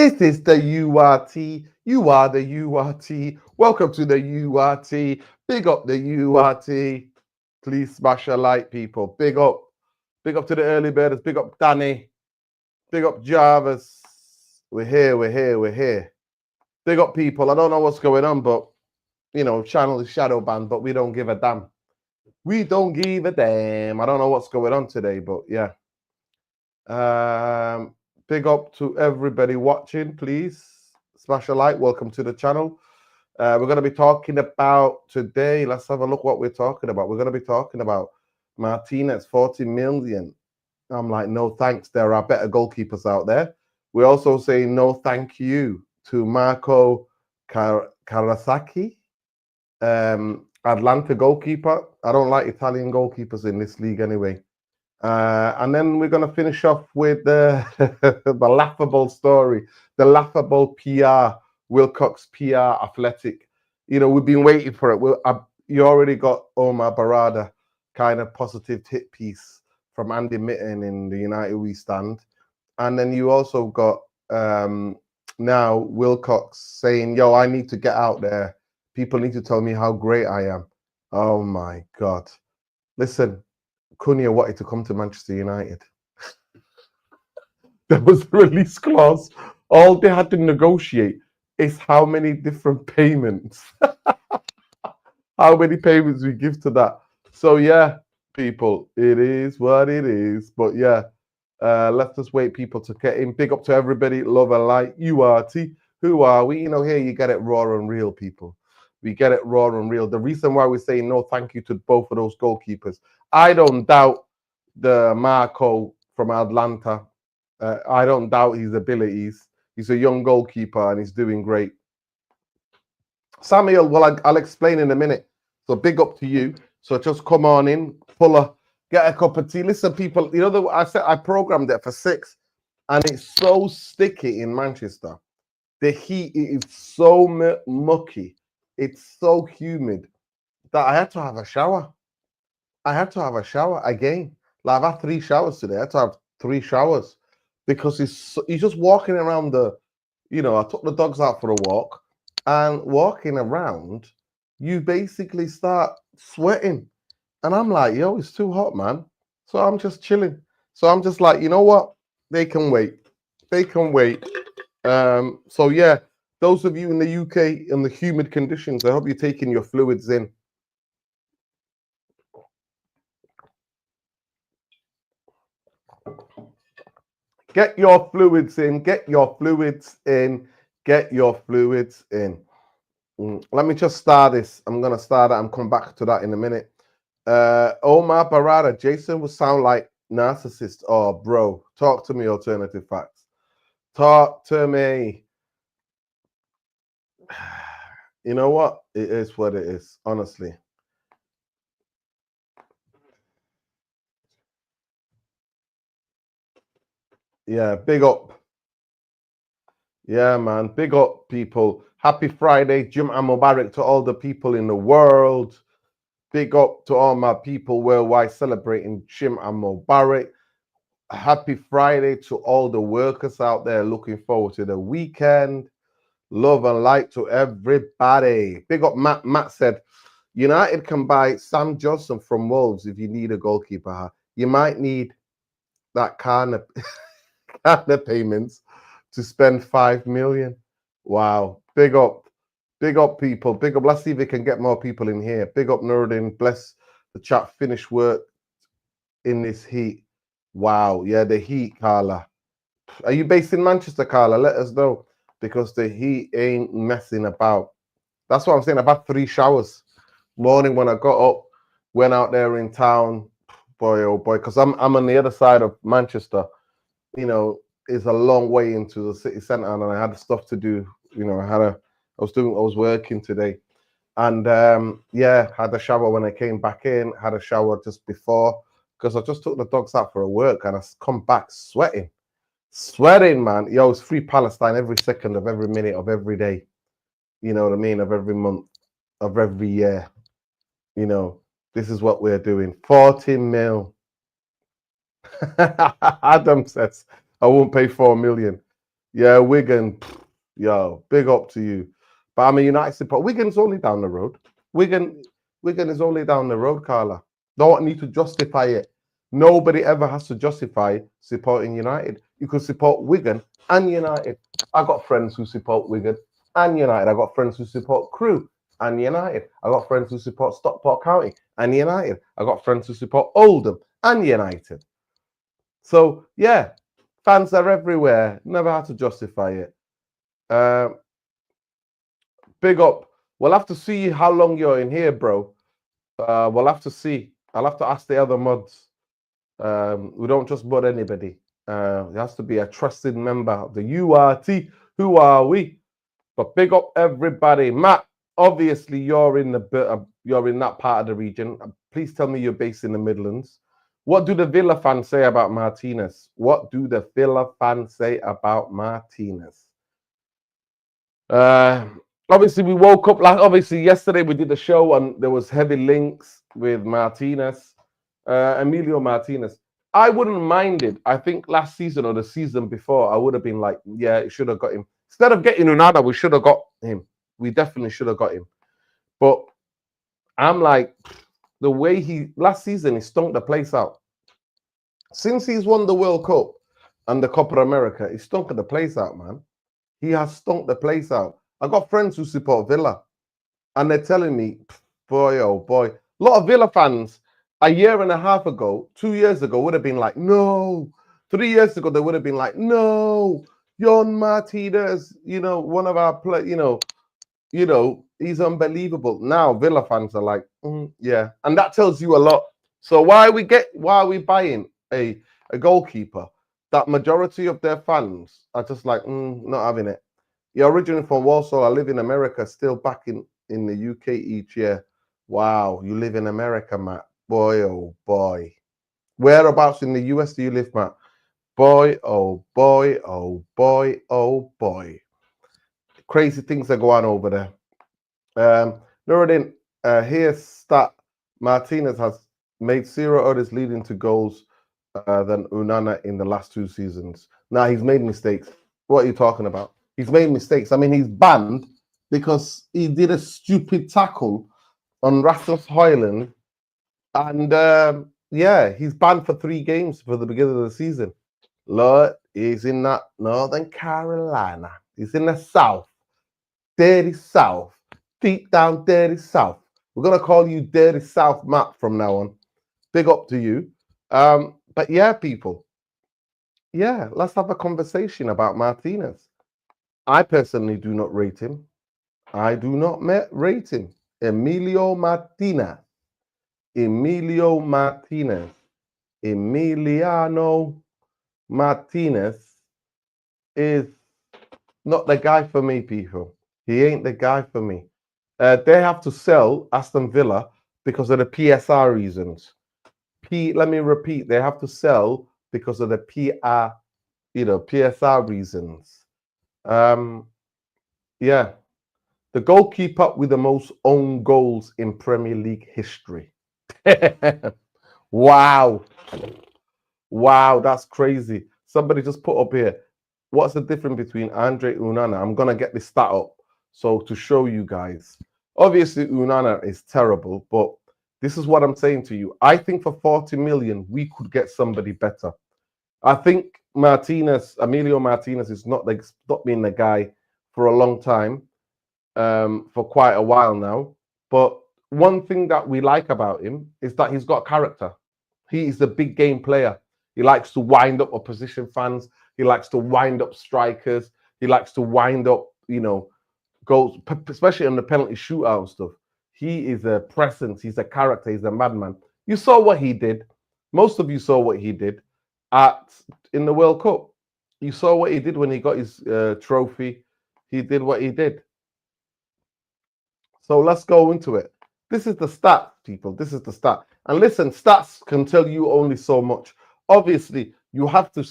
This is the URT. You are the URT. Welcome to the URT. Big up the URT. Please smash a like, people. Big up. Big up to the early birders. Big up Danny. Big up Jarvis. We're here, we're here, we're here. Big up, people. I don't know what's going on, but, you know, channel is shadow banned, but we don't give a damn. We don't give a damn. I don't know what's going on today, but yeah. Big up to everybody watching, please. Smash a like. Welcome to the channel. We're going to be talking about today. Let's have a look what we're talking about. We're going to be talking about Martinez, 40 million. I'm like, no thanks. There are better goalkeepers out there. We're also saying no thank you to Marco Karasaki, Atlanta goalkeeper. I don't like Italian goalkeepers in this league anyway. And then we're going to finish off with the laughable story, the laughable PR, Wilcox PR Athletic. You know, we've been waiting for it. You already got Omar Barada kind of positive hit piece from Andy Mitten in the United We Stand. And then you also got now Wilcox saying, yo, I need to get out there. People need to tell me how great I am. Oh, my God. Listen. Cunha wanted to come to Manchester United. There was a release clause. All they had to negotiate is how many different payments, how many payments we give to that. So yeah, people, it is what it is. But yeah, let's just wait people to get in. Big up to everybody. Love and light. URT. Who are we? You know, here you get it raw and real, people. We get it raw and real. The reason why we say no thank you to both of those goalkeepers, I don't doubt the Marco from Atlanta. I don't doubt his abilities. He's a young goalkeeper and he's doing great. Samuel, well, I'll explain in a minute. So big up to you. So just come on in, get a cup of tea. Listen, people, you know, I said I programmed it for 6 and it's so sticky in Manchester. The heat is so mucky. It's so humid that I had to have a shower. I had to have a shower again. Like I've had 3 showers today. I had to have 3 showers because he's just walking around you know, I took the dogs out for a walk and walking around, you basically start sweating. And I'm like, yo, it's too hot, man. So I'm just chilling. So I'm just like, you know what? They can wait. They can wait. So yeah, those of you in the UK in the humid conditions, I hope you're taking your fluids in. Get your fluids in, get your fluids in, get your fluids in. Let me just start this. I'm going to start it. I'm coming back to that in a minute. Omar Barada, Jason would sound like narcissist. Oh, bro, talk to me, alternative facts. Talk to me. You know what? It is what it is, honestly. Yeah, big up. Yeah, man, big up, people. Happy Friday, Jum'ah Mubarak to all the people in the world. Big up to all my people worldwide celebrating Jum'ah Mubarak. Happy Friday to all the workers out there looking forward to the weekend. Love and light to everybody. Big up Matt. Matt said, United can buy Sam Johnson from Wolves if you need a goalkeeper. You might need that kind of payments to spend 5 million. Wow. Big up. Big up, people. Big up. Let's see if we can get more people in here. Big up, Nuruddin. Bless the chat. Finish work in this heat. Wow. Yeah, the heat, Carla. Are you based in Manchester, Carla? Let us know. Because the heat ain't messing about. That's what I'm saying. I've had 3 showers. Morning when I got up, went out there in town. Boy, oh boy. Because I'm on the other side of Manchester. You know, it's a long way into the city centre and I had stuff to do. You know, I was working today. And yeah, had a shower when I came back in, had a shower just before, because I just took the dogs out for a work and I come back sweating. Sweating, man. Yo, it's free Palestine every second of every minute of every day. You know what I mean? Of every month, of every year. You know, this is what we're doing. 40 mil. Adam says, I won't pay 4 million. Yeah, Wigan. Yo, big up to you. But I'm a United supporter. Wigan's only down the road. Wigan, Wigan is only down the road, Carla. Don't need to justify it. Nobody ever has to justify supporting United. You could support Wigan and United. I got friends who support Wigan and United. I got friends who support Crewe and United. I got friends who support Stockport County and United. I got friends who support Oldham and United. So yeah, fans are everywhere. Never had to justify it. Um, Big up. We'll have to see how long you're in here, bro. We'll have to see. I'll have to ask the other mods. We don't just mod anybody. It has to be a trusted member of the URT. Who are we? But big up everybody. Matt, obviously you're in you're in that part of the region. Please tell me you're based in the Midlands. What do the Villa fans say about Martinez? What do the Villa fans say about Martinez? Uh, Obviously, we woke up like obviously yesterday we did a show and there was heavy links with Martinez, Emilio Martinez. I wouldn't mind it. I think last season or the season before, I would have been like, yeah, it should have got him. Instead of getting Unada, we should have got him. We definitely should have got him. But I'm like, the way he last season he stunk the place out. Since he's won the World Cup and the Copa America, he stunk the place out, man. He has stunk the place out. I got friends who support Villa, and they're telling me, boy, oh boy, a lot of Villa fans a year and a half ago, 2 years ago, would have been like, no. 3 years ago, they would have been like, no, Jon Martinez, one of our play, he's unbelievable. Now Villa fans are like, yeah, and that tells you a lot. So why are we buying a goalkeeper that majority of their fans are just like, not having it. You're originally from Warsaw. I live in America, still back in the UK each year. Wow, you live in America, Matt. Boy, oh boy. Whereabouts in the US do you live, Matt? Boy, oh boy, oh boy, oh boy. Crazy things are going on over there. Nuruddin, here's stat. Martinez has made 0 others leading to goals than Unana in the last 2 seasons. Now, he's made mistakes. What are you talking about? He's made mistakes. I mean, he's banned because he did a stupid tackle on Rasmus Højlund. And yeah, he's banned for 3 games for the beginning of the season. Lord, he's in that Northern Carolina. He's in the South. Dirty South. Deep down Dirty South. We're going to call you Dirty South Matt from now on. Big up to you. But yeah, people. Yeah, let's have a conversation about Martinez. I personally do not rate him. I do not rate him. Emilio Martinez. Emilio Martinez. Emiliano Martinez is not the guy for me, people. He ain't the guy for me. They have to sell Aston Villa because of the PSR reasons. Let me repeat, they have to sell because of the PSR reasons. Yeah. The goalkeeper with the most own goals in Premier League history. Wow. Wow, that's crazy. Somebody just put up here, what's the difference between Andre Unana? I'm going to get this stat up so to show you guys. Obviously, Unana is terrible, but this is what I'm saying to you. I think for 40 million, we could get somebody better. I think Emilio Martinez is not being the guy for a long time, for quite a while now. But one thing that we like about him is that he's got character. He is a big game player. He likes to wind up opposition fans. He likes to wind up strikers. He likes to wind up, goals, especially on the penalty shootout stuff. He is a presence. He's a character. He's a madman. You saw what he did. Most of you saw what he did in the World Cup. You saw what he did when he got his trophy. He did what he did. So let's go into it. This is the stat, people. This is the stat. And listen, stats can tell you only so much. Obviously, you have to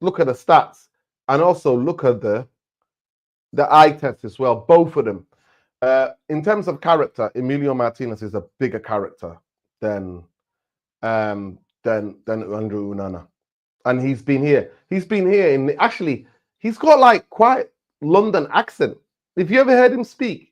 look at the stats and also look at the eye test as well, both of them. In terms of character, Emilio Martinez is a bigger character than Andrew Unana. And he's been here. He's been here He's got like quite London accent. If you ever heard him speak,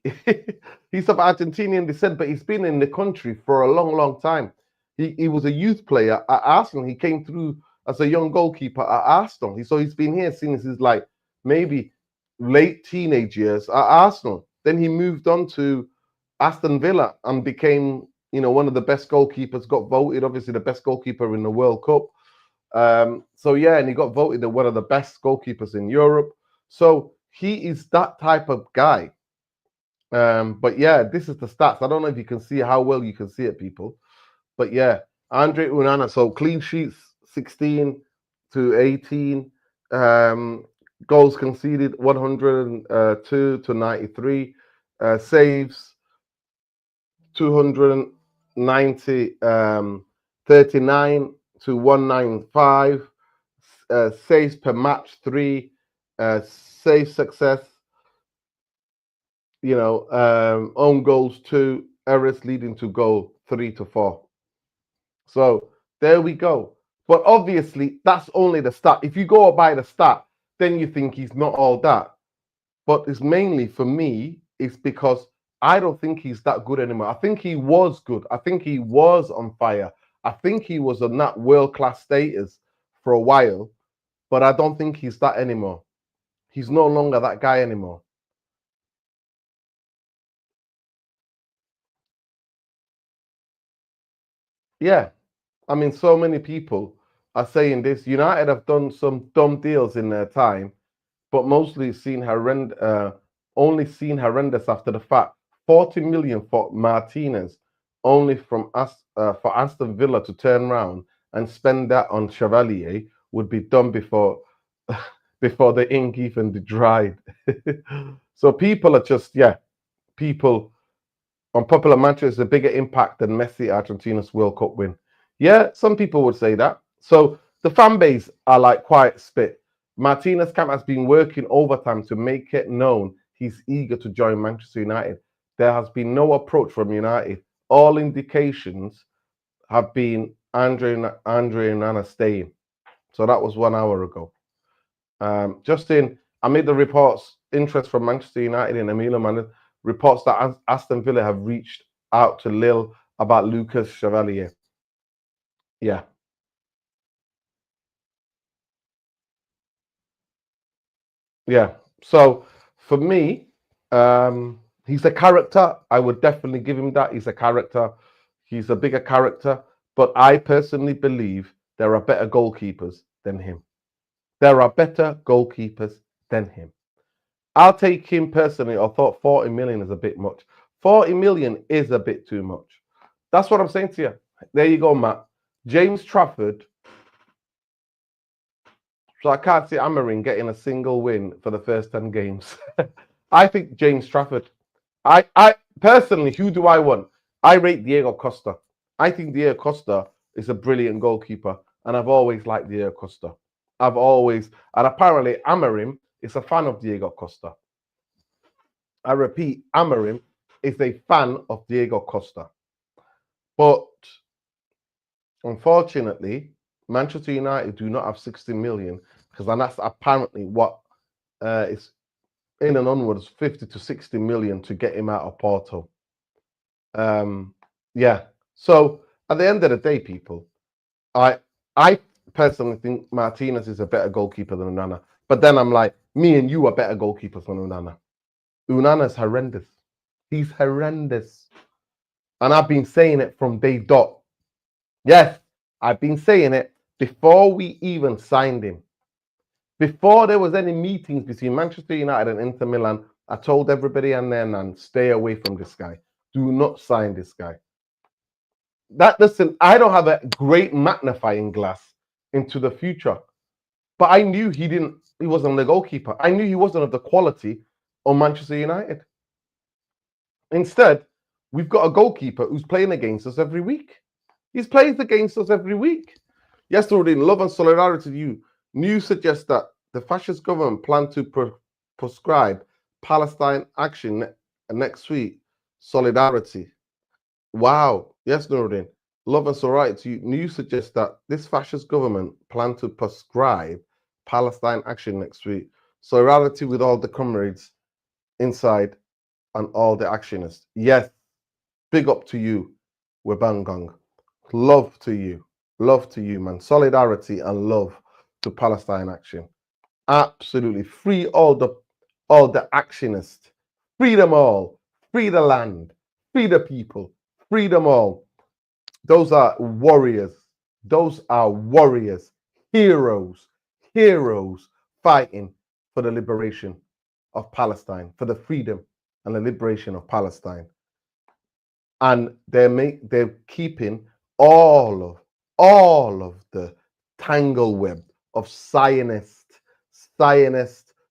he's of Argentinian descent, but he's been in the country for a long, long time. He was a youth player at Arsenal. He came through as a young goalkeeper at Arsenal. So he's been here since his like maybe late teenage years at Arsenal. Then he moved on to Aston Villa and became, one of the best goalkeepers, got voted obviously the best goalkeeper in the World Cup. So yeah, and he got voted one of the best goalkeepers in Europe. So he is that type of guy. But yeah, this is the stats. I don't know if you can see how well you can see it, people. But yeah, Andre Onana. So clean sheets 16 to 18. Goals conceded 102 to 93. Saves 290, 39 to 195. Saves per match 3. Save success, own goals 2. Errors leading to goal 3 to 4. So there we go. But obviously, that's only the stat. If you go by the stat, then you think he's not all that. But it's mainly for me, it's because I don't think he's that good anymore. I think he was good. I think he was on fire. I think he was on that world-class status for a while, but I don't think he's that anymore. He's no longer that guy anymore. Yeah. I mean, so many people are saying this. United have done some dumb deals in their time, but mostly only seen horrendous after the fact. 40 million for Martinez, only for Aston Villa to turn around and spend that on Chevalier would be done before before the ink even dried. So people are just, people unpopular mantra is a bigger impact than Messi Argentina's World Cup win. Yeah, some people would say that. So the fan base are like quiet spit. Martinez camp has been working overtime to make it known he's eager to join Manchester United. There has been no approach from United. All indications have been Andre Onana staying. So that was 1 hour ago. Justin, amid the reports, interest from Manchester United in Emilio Martinez, reports that Aston Villa have reached out to Lille about Lucas Chevalier. Yeah. Yeah. So for me, he's a character. I would definitely give him that. He's a character. He's a bigger character. But I personally believe there are better goalkeepers than him. There are better goalkeepers than him. I'll take him personally. I thought 40 million is a bit much. 40 million is a bit too much. That's what I'm saying to you. There you go, Matt. James Trafford. So I can't see Amorim getting a single win for the first 10 games. I think James Trafford. I personally, who do I want? I rate Diego Costa. I think Diego Costa is a brilliant goalkeeper, and I've always liked Diego Costa. And apparently Amorim is a fan of Diego Costa. I repeat, Amorim is a fan of Diego Costa. But unfortunately, Manchester United do not have 60 million, because that's apparently what is in and onwards 50 to 60 million to get him out of Porto. Yeah. So at the end of the day, people, I personally think Martinez is a better goalkeeper than Onana. But then I'm like, me and you are better goalkeepers than Onana. Onana's horrendous. He's horrendous. And I've been saying it from day dot. Yes, I've been saying it before we even signed him. Before there was any meetings between Manchester United and Inter Milan, I told everybody and their nan, stay away from this guy. Do not sign this guy. I don't have a great magnifying glass into the future. But I knew he wasn't the goalkeeper. I knew he wasn't of the quality of Manchester United. Instead, we've got a goalkeeper who's playing against us every week. He's playing against us every week. Yes, Rodin, love and solidarity to you. News suggests that the fascist government plan to prescribe Palestine action next week. Solidarity. Wow. Yes, Nordin. Love and solidarity to you. News suggests that this fascist government plan to prescribe Palestine action next week. Solidarity with all the comrades inside and all the actionists. Yes, big up to you, Webangong. Love to you. Love to you, man. Solidarity and love to Palestine action. Absolutely. Free all the actionists. Free them all. Free the land. Free the people. Free them all. Those are warriors. Those are warriors. Heroes. Heroes fighting for the liberation of Palestine, for the freedom and the liberation of Palestine. And they're keeping all of the tangle web of Zionist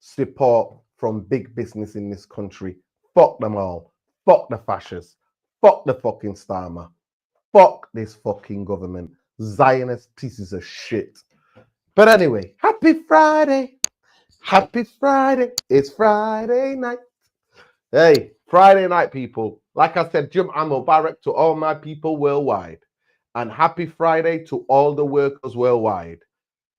support from big business in this country. Fuck them all. Fuck the fascists. Fuck the fucking Starmer. Fuck this fucking government. Zionist pieces of shit. But anyway, happy Friday. Happy Friday. It's Friday night. Hey, Friday night, people. Like I said, Jum'ah Mubarak to all my people worldwide. And happy Friday to all the workers worldwide.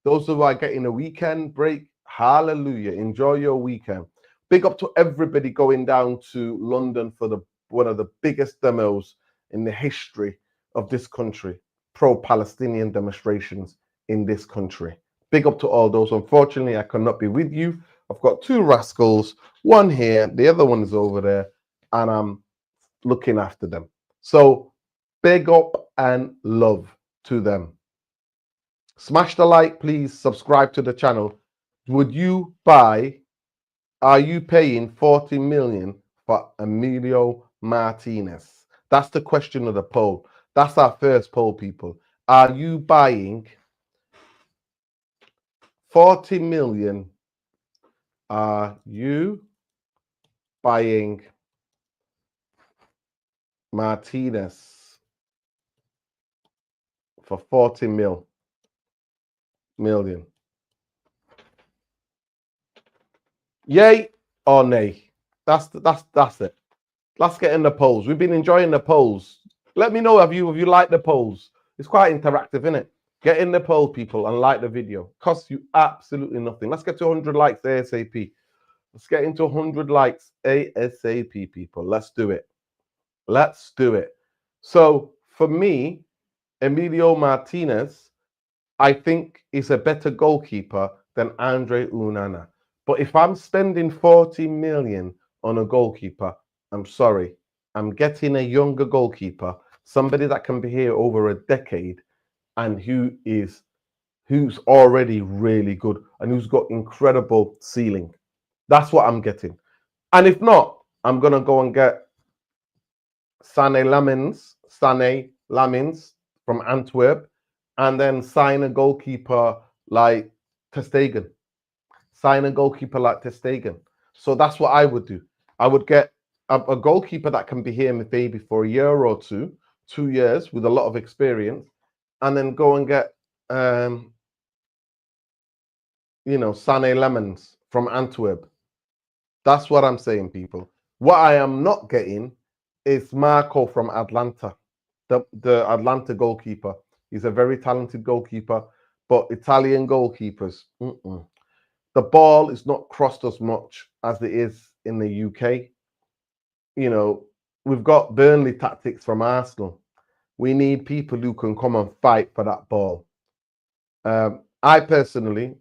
Those who are getting a weekend break, hallelujah. Enjoy your weekend. Big up to everybody going down to London for one of the biggest demos in the history of this country. Pro-Palestinian demonstrations in this country. Big up to all those. Unfortunately, I cannot be with you. I've got two rascals, one here, the other one is over there, and I'm looking after them. So big up and love to them. Smash the like, please. Subscribe to the channel. Are you paying 40 million for Emilio Martinez? That's the question of the poll. That's our first poll, people. Are you buying 40 million? Are you buying Martinez for 40 million? Yay or nay? That's it. Let's get in the polls. We've been enjoying the polls. Let me know if you like the polls. It's quite interactive, isn't it? Get in the poll, people, and like the video. Costs you absolutely nothing. Let's get to 100 likes ASAP. Let's get into 100 likes ASAP, people. Let's do it. Let's do it. So for me, Emilio Martinez, I think is a better goalkeeper than Andre Onana. But if I'm spending 40 million on a goalkeeper, I'm sorry. I'm getting a younger goalkeeper, somebody that can be here over a decade and who's already really good and who's got incredible ceiling. That's what I'm getting. And if not, I'm going to go and get Sané Lamins from Antwerp, and then sign a goalkeeper like ter Stegen. So that's what I would do. I would get a goalkeeper that can be here maybe for a year or 2 years with a lot of experience, and then go and get Sané Lamins from Antwerp. That's what I'm saying, people. What I am not getting is Marco from Atlanta, the Atlanta goalkeeper. He's a very talented goalkeeper, but Italian goalkeepers, the ball is not crossed as much as it is in the UK. You know, we've got Burnley tactics from Arsenal. We need people who can come and fight for that ball. I personally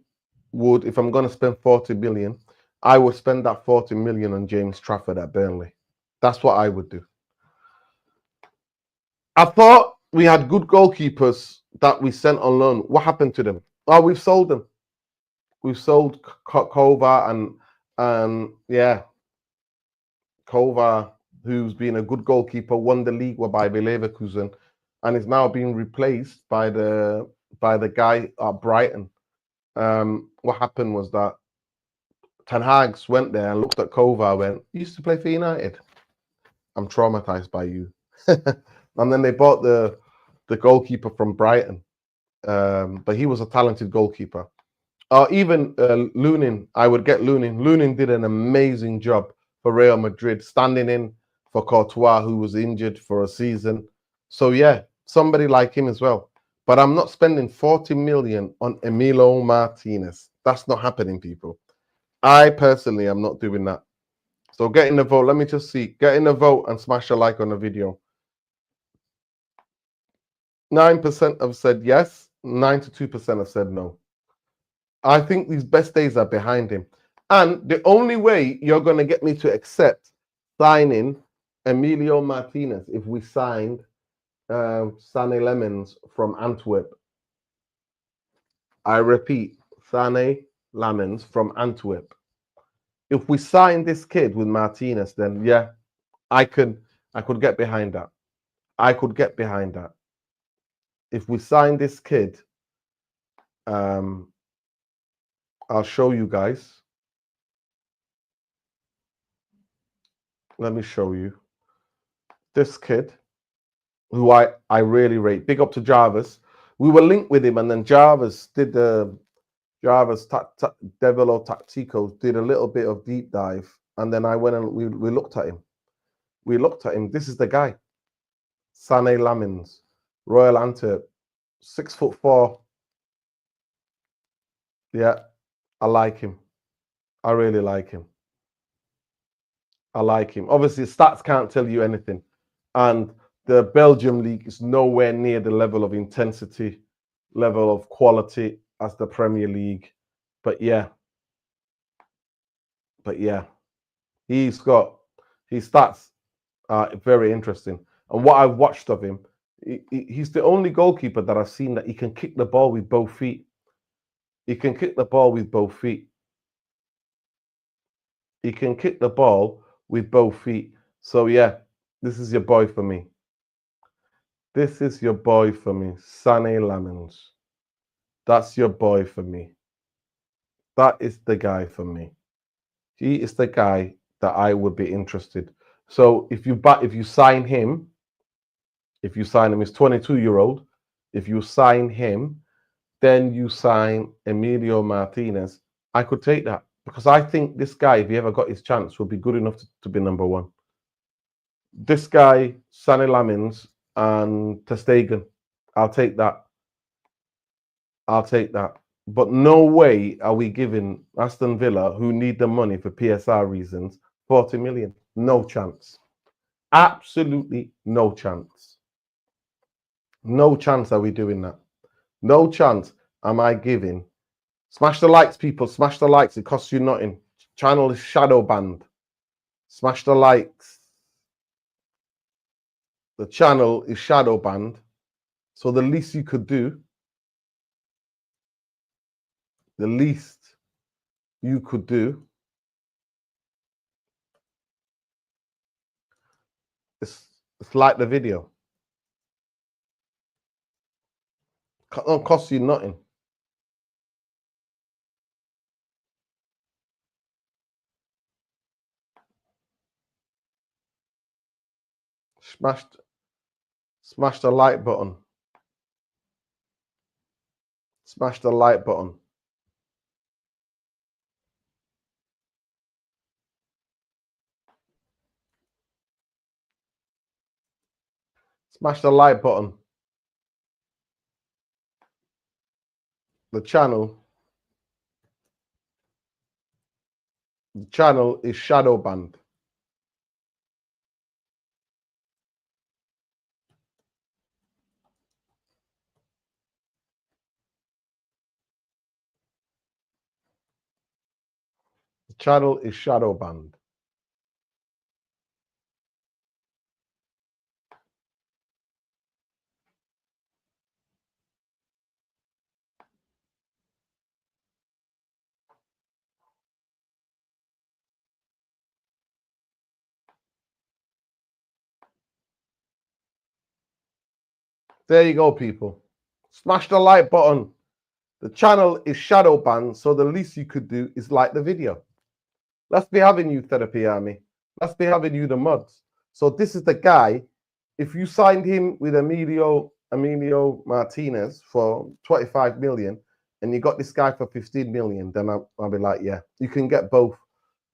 would, if I'm going to spend 40 million, I would spend that 40 million on James Trafford at Burnley. That's what I would do. I thought we had good goalkeepers that we sent on loan. What happened to them? Oh, we've sold them. We've sold Kova and yeah, Kova, who's been a good goalkeeper, won the league by Leverkusen, and is now being replaced by the guy at Brighton. What happened was that Ten Hag went there and looked at Kova and went, "You used to play for United. I'm traumatized by you." And then they bought the goalkeeper from Brighton, but he was a talented goalkeeper. Even Lunin, I would get Lunin. Lunin did an amazing job for Real Madrid, standing in for Courtois, who was injured for a season. So yeah, somebody like him as well. But I'm not spending 40 million on Emilio Martinez. That's not happening, people. I personally am not doing that. So get in the vote. Let me just see. Get in the vote and smash a like on the video. 9% have said yes. 92% have said no. I think these best days are behind him. And the only way you're going to get me to accept signing Emilio Martinez if we signed Sane Lemons from Antwerp. I repeat, Sane Lemons from Antwerp. If we sign this kid with Martinez, then yeah, I could get behind that. I could get behind that. If we sign this kid, I'll show you guys. Let me show you this kid, who I really rate. Big up to Jarvis. We were linked with him, and then Jarvis did the Devilo Tactico did a little bit of deep dive, and then I went and we looked at him. We looked at him. This is the guy, Sane Lamins, Royal Antwerp, 6'4". Yeah, I like him. I really like him. I like him. Obviously, stats can't tell you anything, and the Belgium league is nowhere near the level of intensity, level of quality as the Premier League. But yeah, his stats are very interesting. And what I've watched of him, he's the only goalkeeper that I've seen that he can kick the ball with both feet. He can kick the ball with both feet. He can kick the ball with both feet. So yeah, this is your boy for me. This is your boy for me, Sane Lamins. That's your boy for me. That is the guy for me. He is the guy that I would be interested. So if you sign him, he's 22-year-old. If you sign him, then you sign Emilio Martinez. I could take that because I think this guy, if he ever got his chance, will be good enough to be number one. This guy, Sane Lamins and ter Stegen, I'll take that. I'll take that. But no way are we giving Aston Villa, who need the money for PSR reasons, 40 million. No chance. Absolutely no chance. No chance are we doing that. No chance am I giving. Smash the likes, people. Smash the likes. It costs you nothing. Channel is shadow banned. Smash the likes. The channel is shadow banned. So the least you could do, is like the video. Don't cost you nothing. Smash the like button. Smash the like button. Smash the like button. The channel is shadow banned. The channel is shadow banned. There you go, people. Smash the like button. The channel is shadow banned, so the least you could do is like the video. Let's be having you, Therapy Army. Let's be having you, the mods. So this is the guy. If you signed him with Emilio Martinez for 25 million and you got this guy for 15 million, then I'll be like, yeah, you can get both.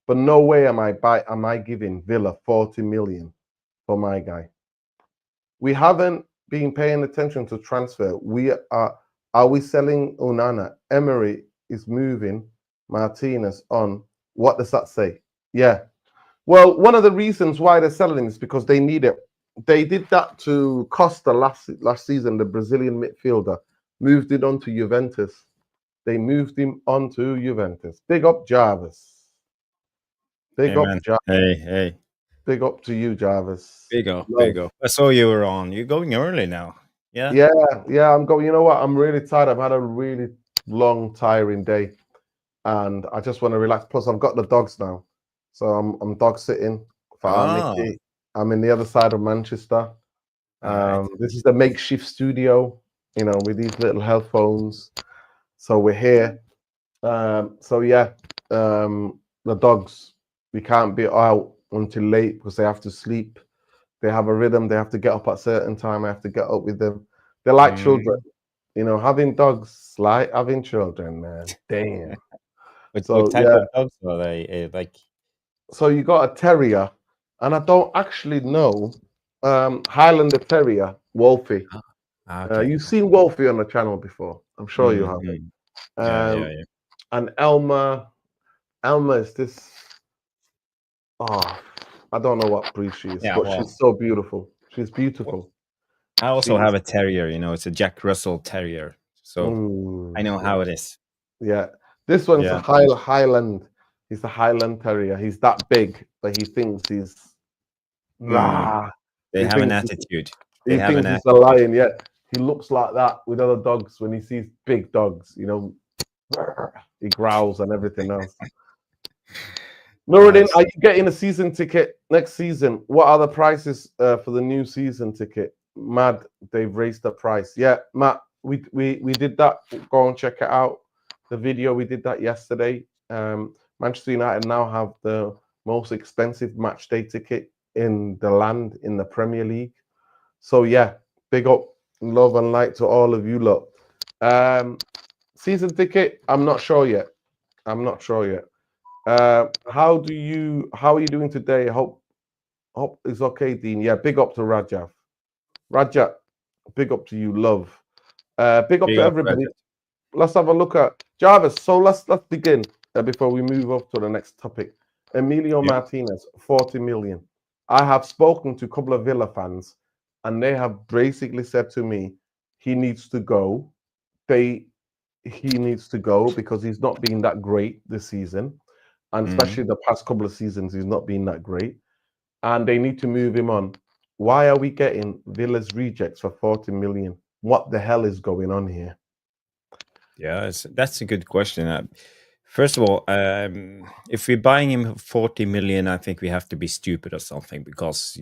But no way am I giving Villa 40 million for my guy. We haven't been paying attention to transfer. Are we selling Onana? Emery is moving Martinez on What does that say? Yeah. Well, one of the reasons why they're selling is because they need it. They did that to Costa last season, the Brazilian midfielder, moved it on to Juventus. They moved him on to Juventus. Big up Jarvis. Big Amen. up Jarvis. Hey, Big up to you, Jarvis. big up, Love. big up. I saw you were on. You're going early now. Yeah. Yeah, yeah, I'm going. You know what? I'm really tired. I've had a really long, tiring day, and I just want to relax. Plus, I've got the dogs now, so I'm dog sitting for our Ah, Mickey. I'm in the other side of Manchester. all right. This is the makeshift studio, with these little headphones. So we're here. So yeah, the dogs, we can't be out until late because they have to sleep. They have a rhythm. They have to get up at a certain time. I have to get up with them. They're like children. Mm. Having dogs like having children, man. Damn. What So type yeah, of dogs are they? Like, so you got a terrier, and I don't actually know. Highlander Terrier, Wolfie. okay. You've seen Wolfie on the channel before. I'm sure you have. Mm-hmm. Yeah, Um, yeah. and Elma. Elma is this. Oh, I don't know what breed she is, Yeah, but well, she's so beautiful. She's well, beautiful. I also She's. have a terrier. It's a Jack Russell Terrier, so I know Yeah. how it is. Yeah. This one's a Yeah, Highland. He's a Highland Terrier. He's that big, but he thinks he's mm. rah. They He have an thinks attitude. They he have an thinks he's a attitude. lion. Yeah. He looks like that with other dogs when he sees big dogs. He growls and everything else. Nuruddin, Nice. are you getting a season ticket next season? What are the prices for the new season ticket? Mad, they've raised the price. Yeah, Matt, we did that. Go and check it out. The video, we did that yesterday. Manchester United now have the most expensive match day ticket in the land in the Premier League. So yeah, big up, love and light to all of you lot. Season ticket, I'm not sure yet. I'm not sure yet. How are you doing today? Hope it's okay, Dean. Yeah, big up to Rajat. Rajat, big up to you, love. Big up Big to up, everybody. Roger. Let's have a look at Jarvis. So let's begin before we move up to the next topic. Emilio Yeah. Martinez, 40 million. I have spoken to a couple of Villa fans, and they have basically said to me, he needs to go. He needs to go because he's not been that great this season, and Mm. especially the past couple of seasons, he's not been that great. And they need to move him on. Why are we getting Villa's rejects for 40 million? What the hell is going on here? Yeah, that's a good question. First of all, if we're buying him for 40 million, I think we have to be stupid or something because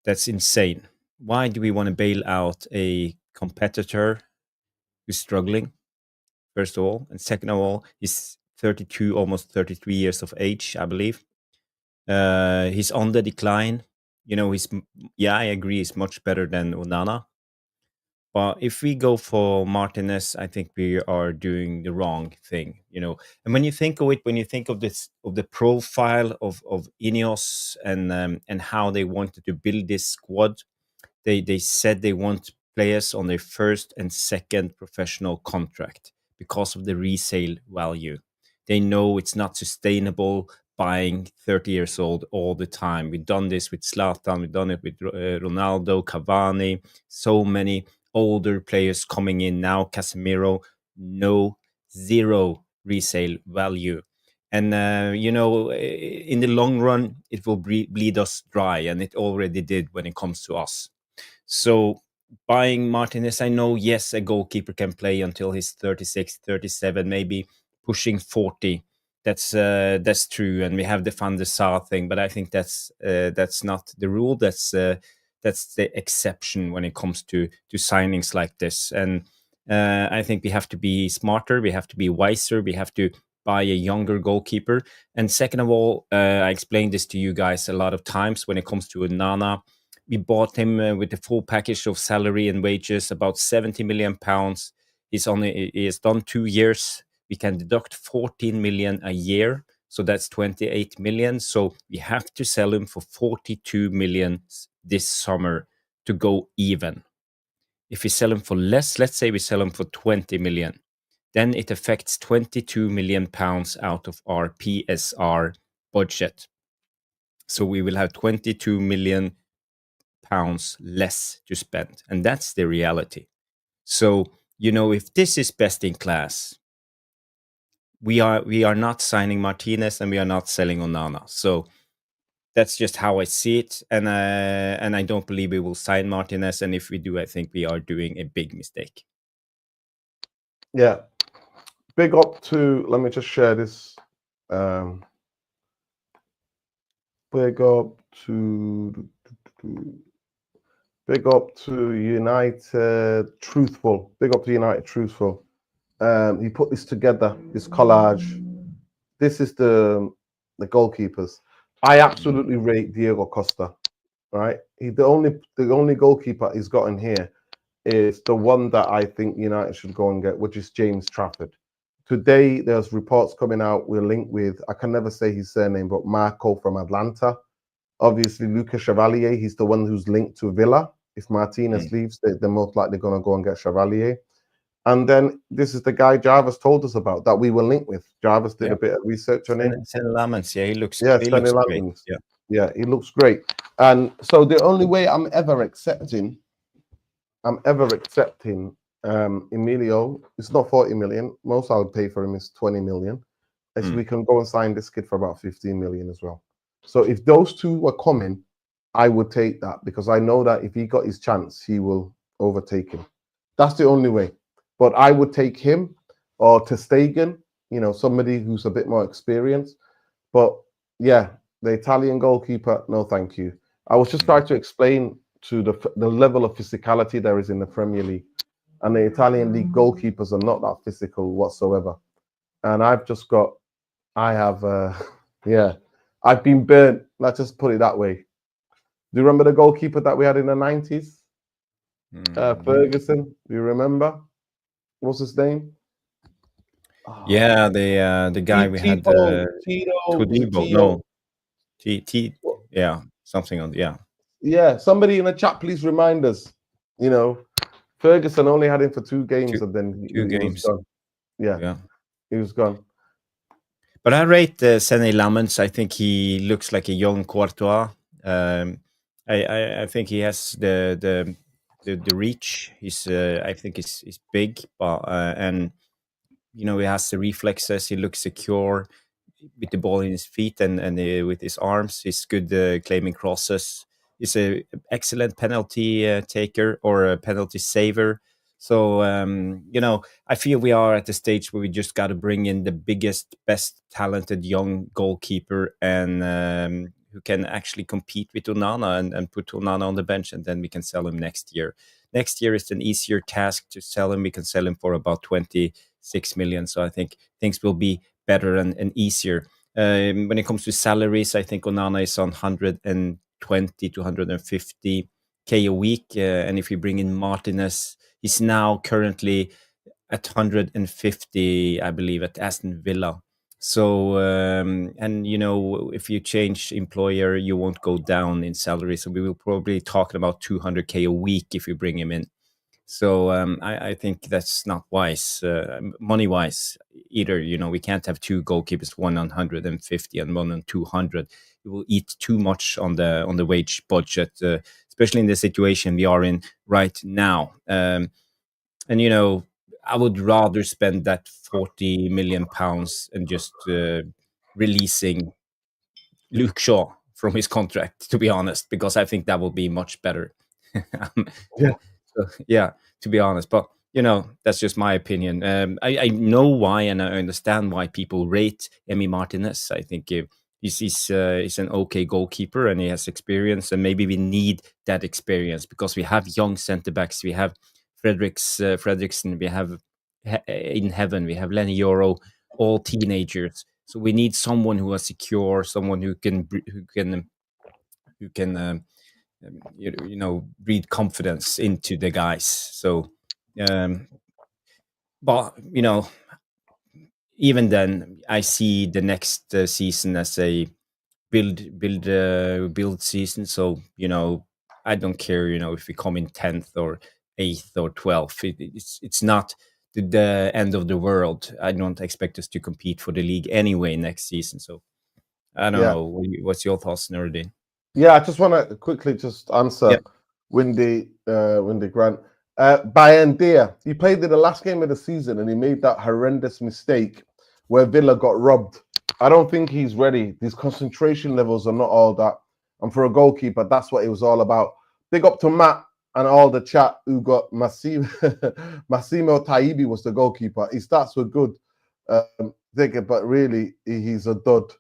that's insane. Why do we want to bail out a competitor who's struggling? First of all, and second of all, he's 32, almost 33 years of age, I believe. He's on the decline. I agree, he's much better than Onana. But if we go for Martinez, I think we are doing the wrong thing. And when you think of it, when you think of this, of the profile of Ineos and how they wanted to build this squad, they said they want players on their first and second professional contract because of the resale value. They know it's not sustainable buying 30 years old all the time. We've done this with Zlatan, we've done it with Ronaldo, Cavani, so many older players coming in now. Casemiro, no, zero resale value. And, in the long run, it will bleed us dry, and it already did when it comes to us. So buying Martinez, I know, yes, a goalkeeper can play until he's 36, 37, maybe pushing 40. That's true, and we have the Van der Sar thing, but I think that's not the rule. That's the exception when it comes to signings like this. And I think we have to be smarter, we have to be wiser, we have to buy a younger goalkeeper. And second of all, I explained this to you guys a lot of times when it comes to Onana. We bought him with the full package of salary and wages, about 70 million pounds. He has done 2 years. We can deduct 14 million a year, so that's 28 million. So we have to sell him for 42 million this summer to go even. If we sell him for less, let's say we sell him for 20 million, then it affects 22 million pounds out of our PSR budget. So we will have 22 million pounds less to spend, and that's the reality. So, if this is best in class, we are not signing Martinez and we are not selling Onana. So that's just how I see it, and I don't believe we will sign Martinez. And if we do, I think we are doing a big mistake. Yeah. Big up to, let me just share this. Um, big up to, big up to United Truthful. Big up to United Truthful. He put this together, this collage. This is the goalkeepers. I absolutely rate Diego Costa. Right, the only goalkeeper he's got in here is the one that I think United should go and get, which is James Trafford. Today, there's reports coming out. We're linked with, I can never say his surname, but Marco from Atlanta. Obviously, Lucas Chevalier, he's the one who's linked to Villa. If Martinez leaves, they're most likely going to go and get Chevalier. And then this is the guy Jarvis told us about that we were linked with. Jarvis did a bit of research on him. Sen Lamens, yeah, he looks Sonny great. Lamens. Yeah, he looks great. And so the only way I'm ever accepting Emilio, it's not 40 million. Most I'll pay for him is 20 million. As we can go and sign this kid for about 15 million as well. So if those two were coming, I would take that, because I know that if he got his chance, he will overtake him. That's the only way. But I would take him or Ter Stegen, somebody who's a bit more experienced. But yeah, the Italian goalkeeper, no thank you. I was just trying to explain to the level of physicality there is in the Premier League. And the Italian league goalkeepers are not that physical whatsoever. And I've been burnt. Let's just put it that way. Do you remember the goalkeeper that we had in the 90s? Ferguson, do you remember? What's his name? Yeah, the guy we had. Todibo, no. Yeah, something on, yeah. Yeah, somebody in the chat, please remind us. Ferguson only had him for 2 games, and then he was gone. Yeah, he was gone. But I rate Sonny Lamens. I think he looks like a young Courtois. I think he has the reach. I think he's big, but and he has the reflexes. He looks secure with the ball in his feet and with his arms. He's good claiming crosses. He's an excellent penalty taker or a penalty saver. So, I feel we are at the stage where we just got to bring in the biggest, best talented young goalkeeper and who can actually compete with Onana and put Onana on the bench, and then we can sell him next year. Next year is an easier task to sell him. We can sell him for about 26 million. So I think things will be better and easier. When it comes to salaries, I think Onana is on 120 to 150k a week. And if you bring in Martinez, he's now currently at 150, I believe, at Aston Villa. So, if you change employer, you won't go down in salary. So we will probably talking about 200k a week if you bring him in. So I think that's not wise, money-wise either. We can't have 2 goalkeepers, one on 150 and one on 200. It will eat too much on the wage budget, especially in the situation we are in right now. I would rather spend that 40 million pounds and just releasing Luke Shaw from his contract, to be honest, because I think that will be much better. To be honest, but that's just my opinion. I know why, and I understand why people rate Emi Martinez. I think he's an okay goalkeeper and he has experience, and maybe we need that experience because we have young centre backs. We have Fredrickson, we have in heaven, we have Lenny Yoro, all teenagers. So we need someone who is secure, someone who can breed confidence into the guys. So, but even then, I see the next season as a build season. So I don't care if we come in 10th or 8th or 12th. It's not the end of the world. I don't expect us to compete for the league anyway next season. So I don't Yeah. know. What's your thoughts, Nordin? Yeah, I just want to quickly just answer Yeah. Windy Grant. Bayendia, he played in the last game of the season and he made that horrendous mistake where Villa got robbed. I don't think he's ready. His concentration levels are not all that. And for a goalkeeper, that's what it was all about. Big up to Matt and all the chat who got Massimo Taibi was the goalkeeper. His stats were good, but really he's a dud.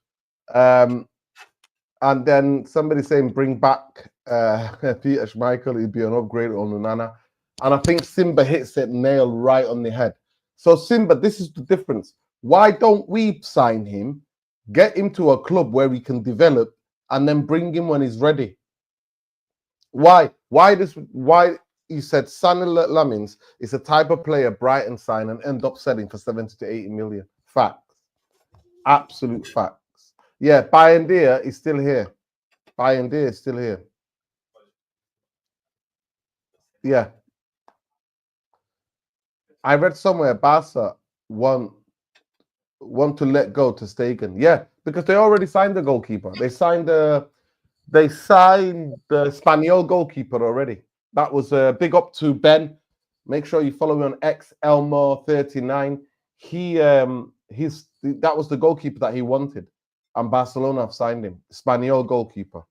And then somebody saying bring back Peter Schmeichel, he'd be an upgrade on Onana. And I think Simba hits it nail right on the head. So Simba, this is the difference. Why don't we sign him, get him to a club where he can develop, and then bring him when he's ready? Why you said Sonny Lamins is a type of player Brighton sign and end up selling for 70 to 80 million. Facts. Absolute facts. Yeah, Bayendia is still here. Bayendia is still here. Yeah. I read somewhere Barca want to let go to Stegen. Yeah, because they already signed the goalkeeper. They signed the Spaniel goalkeeper already. That was a big up to Ben. Make sure you follow me on X Elmo39. That was the goalkeeper that he wanted, and Barcelona have signed him. Spaniel goalkeeper.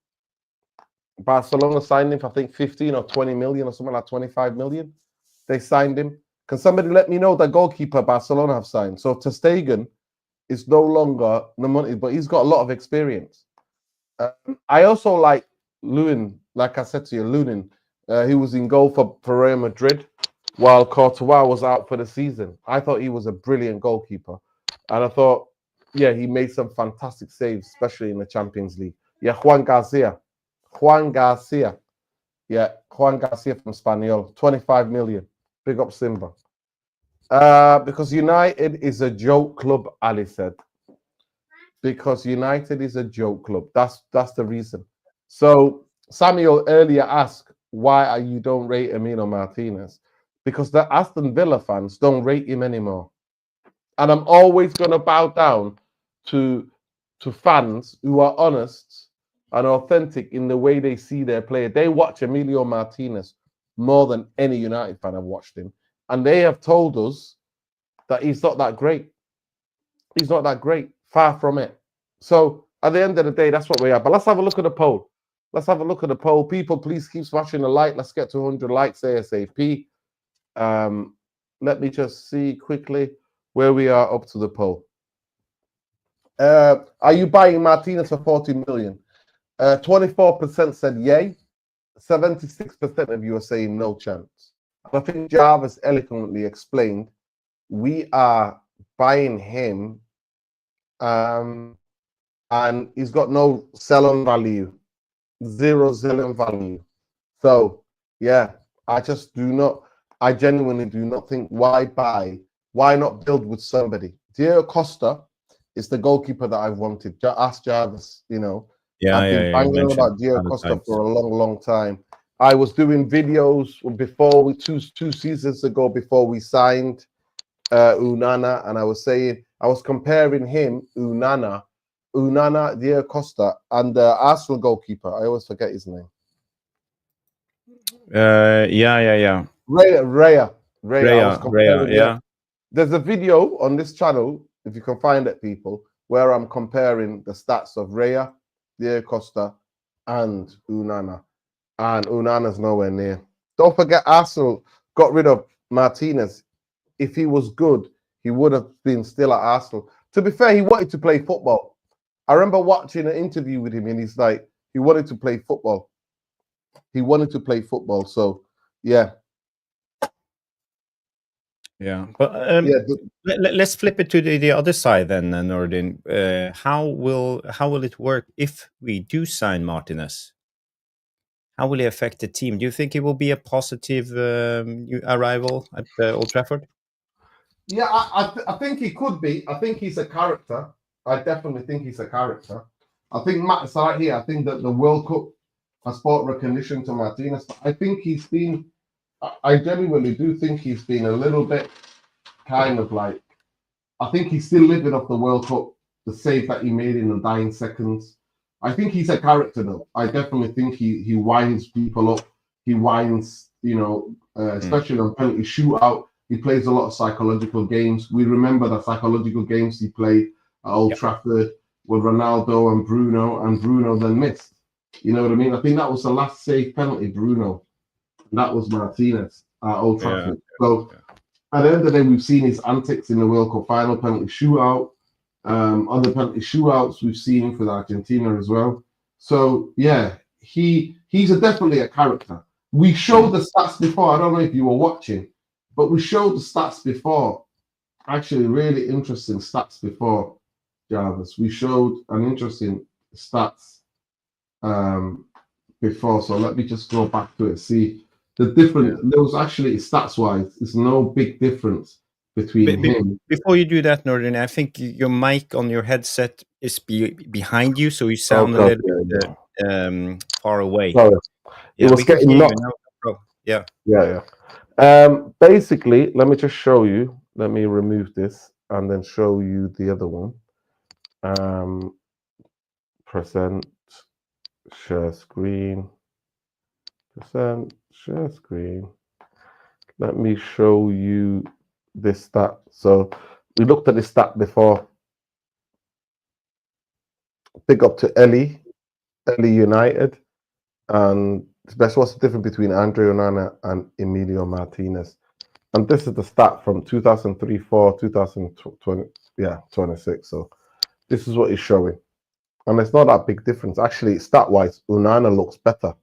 Barcelona signed him for I think 15 or 20 million or something like 25 million. They signed him. Can somebody let me know the goalkeeper Barcelona have signed? So ter Stegen is no longer the money, but he's got a lot of experience. I also like Lewin, like I said to you, Lunin. He was in goal for Real Madrid while Courtois was out for the season. I thought he was a brilliant goalkeeper. And I thought, yeah, he made some fantastic saves, especially in the Champions League. Yeah, Juan Garcia. Yeah, Juan Garcia from Spaniol. 25 million. Big up Simba. Because United is a joke club, Ali said. Because United is a joke club. That's the reason. So Samuel earlier asked why you don't rate Emilio Martinez. Because the Aston Villa fans don't rate him anymore. And I'm always going to bow down to fans who are honest and authentic in the way they see their player. They watch Emilio Martinez more than any United fan have watched him. And they have told us that he's not that great. He's not that great. Far from it. So at the end of the day, that's what we are. But let's have a look at the poll. Let's have a look at the poll. People, please keep smashing the like. Let's get to 100 likes ASAP. Let me just see quickly where we are up to the poll. Are you buying Martinez for 40 million? 24% said yay. 76% of you are saying no chance. And I think Jarvis eloquently explained we are buying him and he's got no sell-on value, zero sell-on value. So, yeah, I genuinely do not think why not build with somebody. Diego Costa is the goalkeeper that I wanted. Ask Jarvis, I've been banging on about Diego Costa for a long, long time. I was doing videos before two seasons ago before we signed Onana, and I was comparing him, Onana, Diego Costa, and the Arsenal goalkeeper. I always forget his name. Yeah. Raya. Yeah. There's a video on this channel, if you can find it, people, where I'm comparing the stats of Raya, Diego Costa, and Onana. And Onana's nowhere near. Don't forget, Arsenal got rid of Martinez. If he was good, he would have been still at Arsenal. To be fair, he wanted to play football. I remember watching an interview with him, and he's like, he wanted to play football. So, yeah. Yeah, but let's flip it to the other side then, Nordin. How will it work if we do sign Martinez? How will it affect the team? Do you think it will be a positive arrival at Old Trafford? Yeah, I think he could be. I think he's a character. I definitely think he's a character. I think Matt's right here. I think that the World Cup has brought recognition to Martinez. I think I genuinely do think he's been a little bit kind of like, I think he's still living off the World Cup, the save that he made in the dying seconds. I think he's a character, though. I definitely think he winds people up. He winds, especially on penalty shootout. He plays a lot of psychological games. We remember the psychological games he played at Old Trafford with Ronaldo and Bruno then missed. You know what I mean? I think that was the last safe penalty, Bruno. And that was Martinez at Old Trafford. So at the end of the day, we've seen his antics in the World Cup final penalty shootout. Other penalty shootouts we've seen for Argentina as well. So yeah, he's definitely a character. We showed the stats before. I don't know if you were watching, but we showed the stats before. Actually, really interesting stats before, Jarvis. We showed an interesting stats before. So let me just go back to it. See the difference. There was actually stats-wise, there's no big difference between him. Before you do that, Northern, I think your mic on your headset is behind you, so you sound a little bit far away. Sorry. Yeah, it was getting knocked. Yeah. Basically, let me just show you. Let me remove this and then show you the other one. Present, share screen. Present, share screen. Let me show you this stat. So we looked at this stat before. Big up to Ellie United. And what's the difference between Andre Onana and Emilio Martinez? And this is the stat from 2003-4, 2020, 26. So this is what he's showing. And it's not that big difference. Actually, stat-wise, Onana looks better.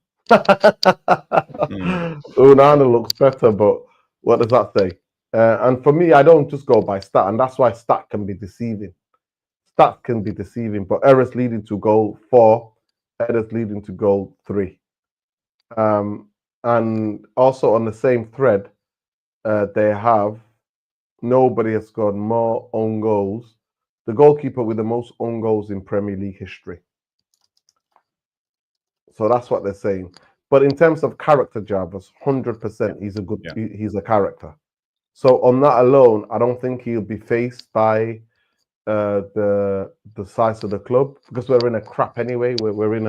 Onana looks better, but what does that say? And for me, I don't just go by stat, and that's why stat can be deceiving. Stat can be deceiving, but errors leading to goal 4, errors leading to goal 3. And also on the same thread, they have nobody has scored more own goals. The goalkeeper with the most own goals in Premier League history. So that's what they're saying. But in terms of character, Jarvis, 100%, he's a good. He's a character. So on that alone, I don't think he'll be faced by the size of the club, because we're in a crap anyway. We're in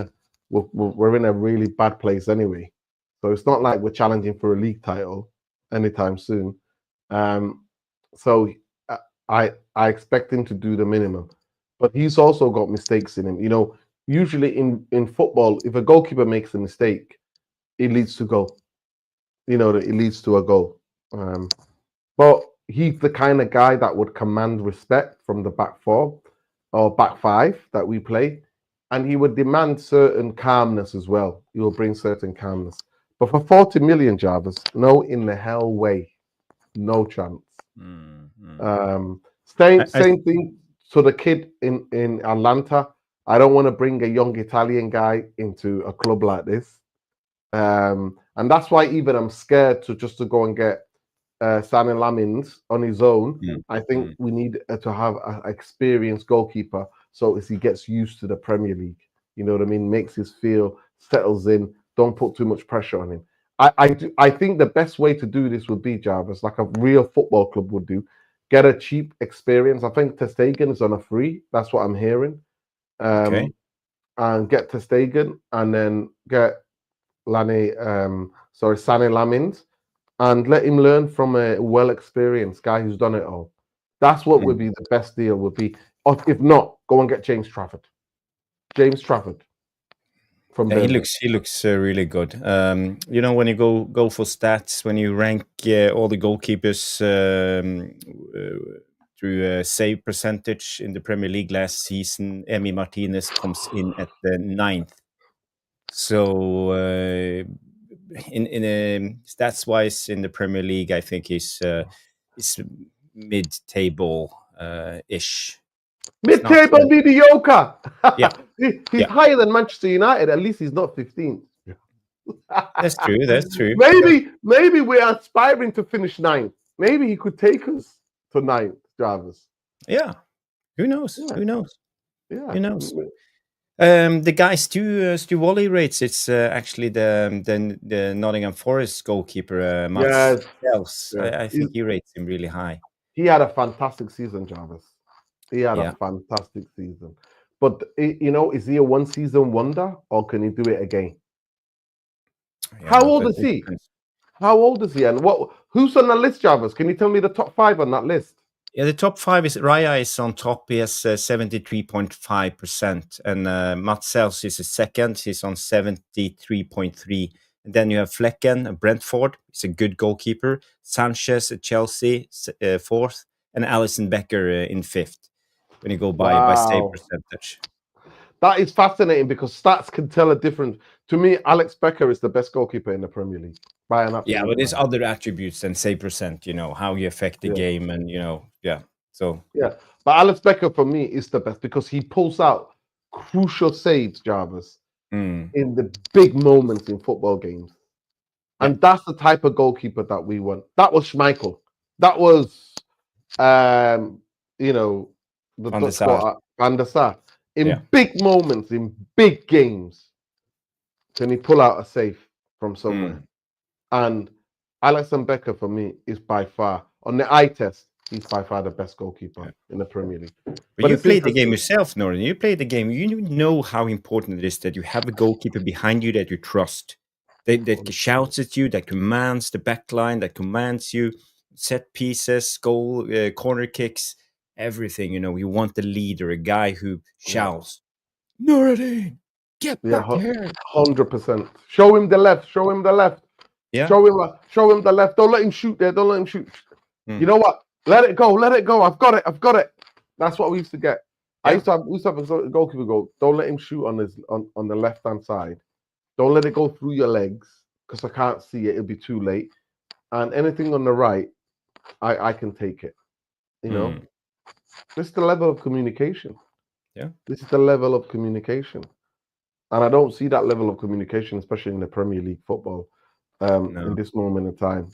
a really bad place anyway. So it's not like we're challenging for a league title anytime soon. So I expect him to do the minimum, but he's also got mistakes in him. Usually in football, if a goalkeeper makes a mistake, it leads to goal. It leads to a goal. But he's the kind of guy that would command respect from the back 4 or back 5 that we play, and he would demand certain calmness as well. He will bring certain calmness. But for 40 million, Jarvis, no in the hell way. No chance. Same thing to the kid in Atlanta. I don't want to bring a young Italian guy into a club like this. And that's why even I'm scared to go and get Sane Lamins on his own. I think we need to have an experienced goalkeeper, so as he gets used to the Premier League. You know what I mean? Makes his feel, settles in. Don't put too much pressure on him. I think the best way to do this would be, Jarvis, like a real football club would do. Get a cheap experience. I think Ter Stegen is on a free. That's what I'm hearing. And get Ter Stegen, and then get Sane Lamins, and let him learn from a well-experienced guy who's done it all. That's what would be the best deal. Would be, if not, go and get James Trafford. He looks really good. When you go for stats, when you rank all the goalkeepers through save percentage in the Premier League last season, Emi Martinez comes in at the 9th. So in stats wise in the Premier League, I think he's mid-table ish. Mid-table mediocre. He's higher than Manchester United. At least he's not 15th. That's true. Maybe we're aspiring to finish 9th. Maybe he could take us to 9th, Jarvis. Yeah. Who knows? Yeah. Who knows? Yeah. Who knows? The guy Stu Wally rates, it's actually the Nottingham Forest goalkeeper, Mats. I think he rates him really high. He had a fantastic season, Jarvis. He had a Yeah. fantastic season. But is he a one-season wonder, or can he do it again? How Yeah, old but is it he? depends. How old is he? And who's on the list, Jarvis? Can you tell me the top 5 on that list? Yeah, the top five is Raya is on top. He has 73.5%, and Mats Sels is a second. He's on 73.3. And then you have Flecken, Brentford. He's a good goalkeeper. Sanchez at Chelsea, fourth, and Alison Becker in fifth. When you go by save Wow. percentage. That is fascinating because stats can tell a difference. To me, Alex Becker is the best goalkeeper in the Premier League by an Yeah, absolute but there's margin. other attributes than save percent. How you affect the Yeah. game, and yeah. So Yeah. But Alex Becker for me is the best because he pulls out crucial saves, Jarvis, mm, in the big moments in football games. yeah, And that's the type of goalkeeper that we want. That was Schmeichel. That was the Van der Dutch Sar. quarter, Van der Sar. Yeah. In big moments, in big games, can he pull out a save from somewhere? And Alisson Becker, for me, is by far, on the eye test, he's by far the best goalkeeper in the Premier League. But But you it's played the game interesting. yourself, Norton. You played the game. You know how important it is that you have a goalkeeper behind you that you trust, that shouts at you, that commands the back line, that commands you, set pieces, goal, corner kicks, everything. You want the leader, a guy who Yeah, shouts, Norton, get yeah, back here. 100%. Show him the left. Show him the left. Yeah. Show him the left. Don't let him shoot there. Don't let him shoot. Mm. You know what? Let it go. Let it go. I've got it. I've got it. That's what we used to get. Yeah. We used to have a goalkeeper go. Don't let him shoot on the left hand side. Don't let it go through your legs because I can't see it. It'll be too late. And anything on the right, I can take it. This is the level of communication. Yeah. This is the level of communication. And I don't see that level of communication, especially in the Premier League football, in this moment in time.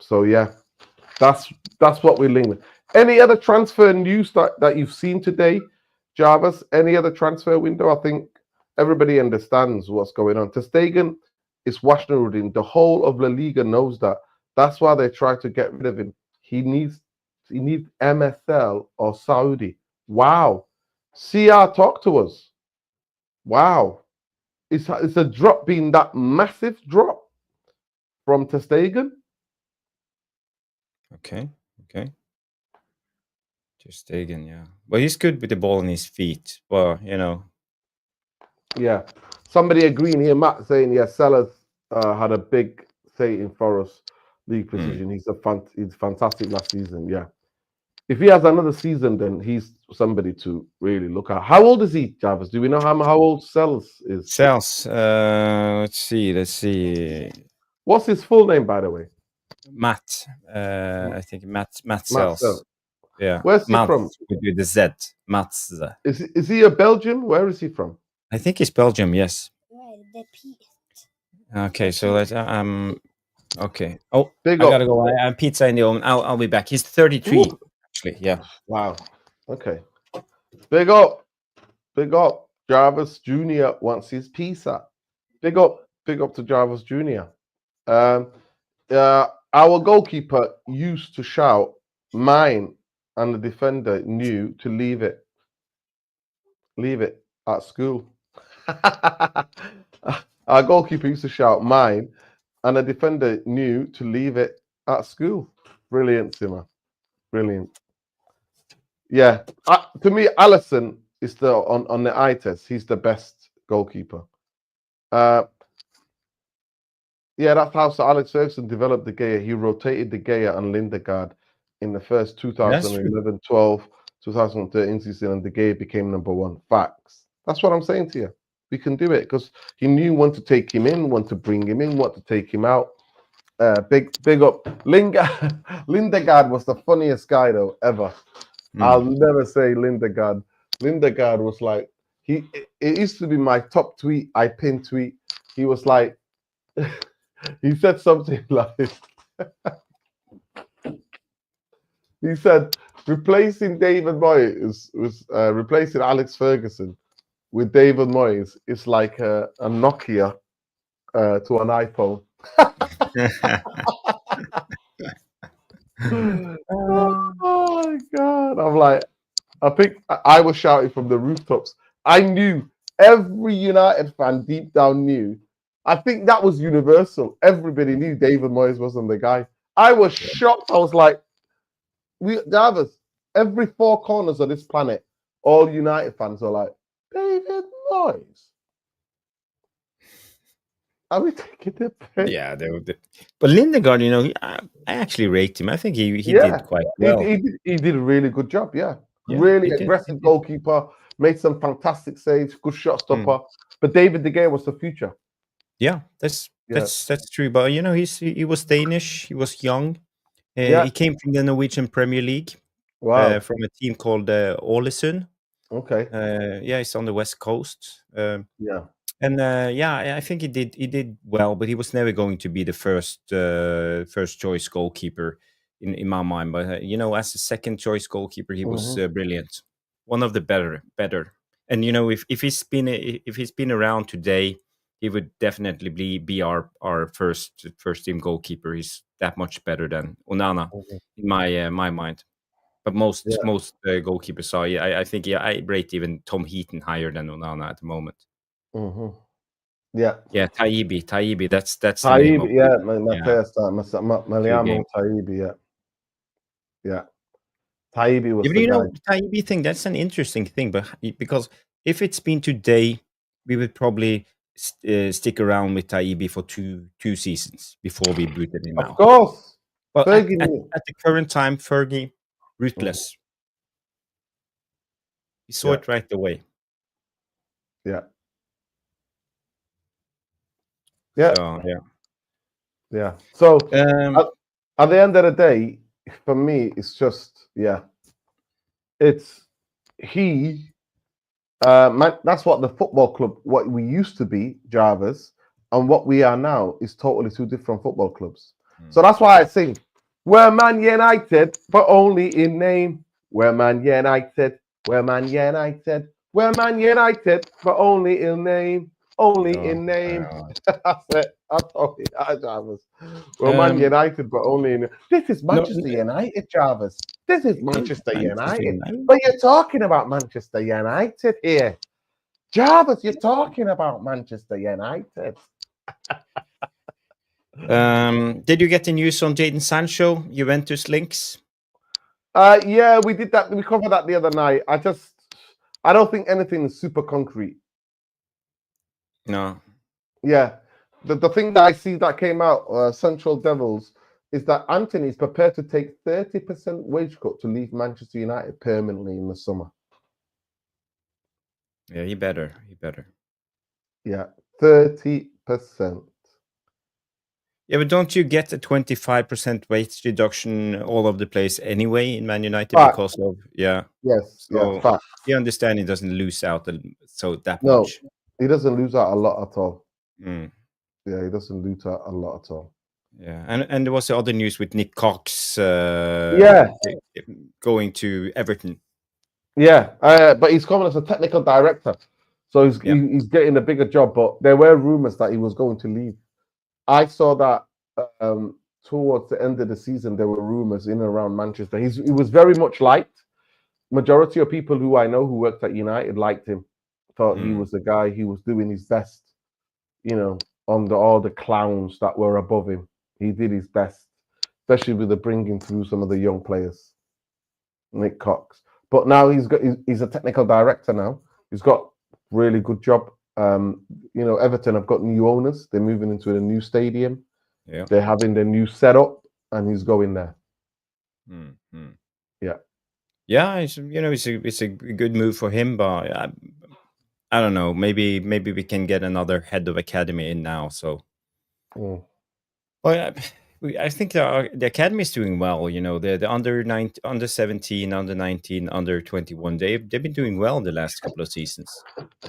So yeah, that's what we're linked with. Any other transfer news that you've seen today, Jarvis? Any other transfer window? I think everybody understands what's going on. Ter Stegen is Washington. The whole of La Liga knows that. That's why they try to get rid of him. He needs MSL or Saudi. Wow. CR, talk to us. Wow. It's a drop being that massive drop from Ter Stegen. Okay. Ter Stegen, yeah. Well, he's good with the ball in his feet. Well, Yeah. Somebody agreeing here, Matt, saying, yeah, Sellers had a big say in Forest league position. He's fantastic last season. Yeah. If he has another season, then he's somebody to really look at. How old is he, Jarvis? Do we know how old Sellers is? Cells. Let's see. What's his full name, by the way? Matt. I think Matt Matt Cells. Sellers. Yeah. Where's he Matt from? with the Z. Mats. Is he a Belgian? Where is he from? I think he's Belgium. Yes. The Pete. Okay, so let's okay. Oh, Big I up. gotta go. I have pizza in the oven. I'll be back. He's 33. Ooh. Actually, yeah. Wow. Okay. Big up. Jarvis Jr. wants his pizza. Big up to Jarvis Jr. Our goalkeeper used to shout, mine, and the defender knew to leave it at school. Our goalkeeper used to shout, mine, and the defender knew to leave it at school. Brilliant, Simmer. Brilliant. Yeah. To me, Alisson is on the eye test. He's the best goalkeeper. Yeah, that's how Sir Alex Ferguson developed De Gea. He rotated De Gea and Lindegaard in the first 2011, 12, 2013 season, and De Gea became number one. Facts. That's what I'm saying to you. We can do it because he knew when to take him in, when to bring him in, what to take him out. Big up. Lindegaard was the funniest guy though ever. I'll never say Lindegaard. Lindegaard was like it used to be my top tweet. I pinned tweet. He was like. He said something like, he said, replacing David Moyes was replacing Alex Ferguson with David Moyes is like a Nokia to an iPhone. Oh my god! I'm like, I think I was shouting from the rooftops. I knew every United fan deep down knew. I think that was universal. Everybody knew David Moyes wasn't the guy. I was shocked. I was like, we Jarvis, every four corners of this planet, all United fans are like, David Moyes. Are we taking the piss? Yeah, but Lindegaard, I actually rate him. I think he did quite well. He did a really good job. Yeah, Yeah, really he did. aggressive goalkeeper, made some fantastic saves, good shot stopper. But David De Gea was the future. Yeah, that's true. But he was Danish. He was young. He came from the Norwegian Premier League, Wow. from a team called Ålesund. Okay. Yeah, it's on the west coast. Yeah. And I think he did well, but he was never going to be the first choice goalkeeper in my mind. But as a second choice goalkeeper, he was brilliant. One of the better. And if he's been around today, he would definitely be our first team goalkeeper. He's that much better than Onana in my mind. But most goalkeepers are. I think I rate even Tom Heaton higher than Onana at the moment. Yeah. Yeah, Taibbi. That's the name of Taibbi, yeah, game. Maliamo Taibbi, yeah. Taibbi was But the guy. the Taibbi thing, that's an interesting thing, but because if it's been today, we would probably stick around with Taibbi for two seasons before we booted him Of out. course. Well, at the current time, Fergie, ruthless. He saw it right away. Yeah. So, yeah. So at the end of the day, for me, it's just it's he. That's what the football club, what we used to be, Jarvis, and what we are now is totally two different football clubs. So that's why I sing, "We're Man United, but only in name. We're Man United, we're Man United, we're Man United, but only in name, only in name." That's it. That's all it is, Jarvis. We're Man United, but only in. This is Manchester United, Jarvis. This is Manchester United. But you're talking about Manchester United here. Jarvis, you're talking about Manchester United. Did you get the news on Jadon Sancho, Juventus links? Yeah, we did that. We covered that the other night. I don't think anything is super concrete. No. Yeah. The thing that I see that came out, Central Devils, is that Anthony is prepared to take 30% wage cut to leave Manchester United permanently in the summer. Yeah, he better. Yeah, 30%. Yeah, but don't you get a 25% wage reduction all over the place anyway in Man United because of Yes, so fact. you understand he doesn't lose out that No, much. he doesn't lose out a lot at all. Mm. Yeah, he doesn't lose out a lot at all. Yeah, and there was the other news with Nick Cox going to Everton. Yeah, but he's coming as a technical director, so he's getting a bigger job. But there were rumors that he was going to leave. I saw that towards the end of the season, there were rumors in and around Manchester. He was very much liked. Majority of people who I know who worked at United liked him. Thought he was the guy. He was doing his best, on all the clowns that were above him. He did his best, especially with the bringing through some of the young players, Nick Cox. But now he's a technical director now. He's got really good job. Everton have got new owners. They're moving into a new stadium. Yeah, they're having their new setup, and he's going there. Yeah, it's a good move for him, but I don't know. Maybe we can get another head of academy in now. So, well, I think the academy is doing well. The under 17, under 19, under 21. They've been doing well the last couple of seasons.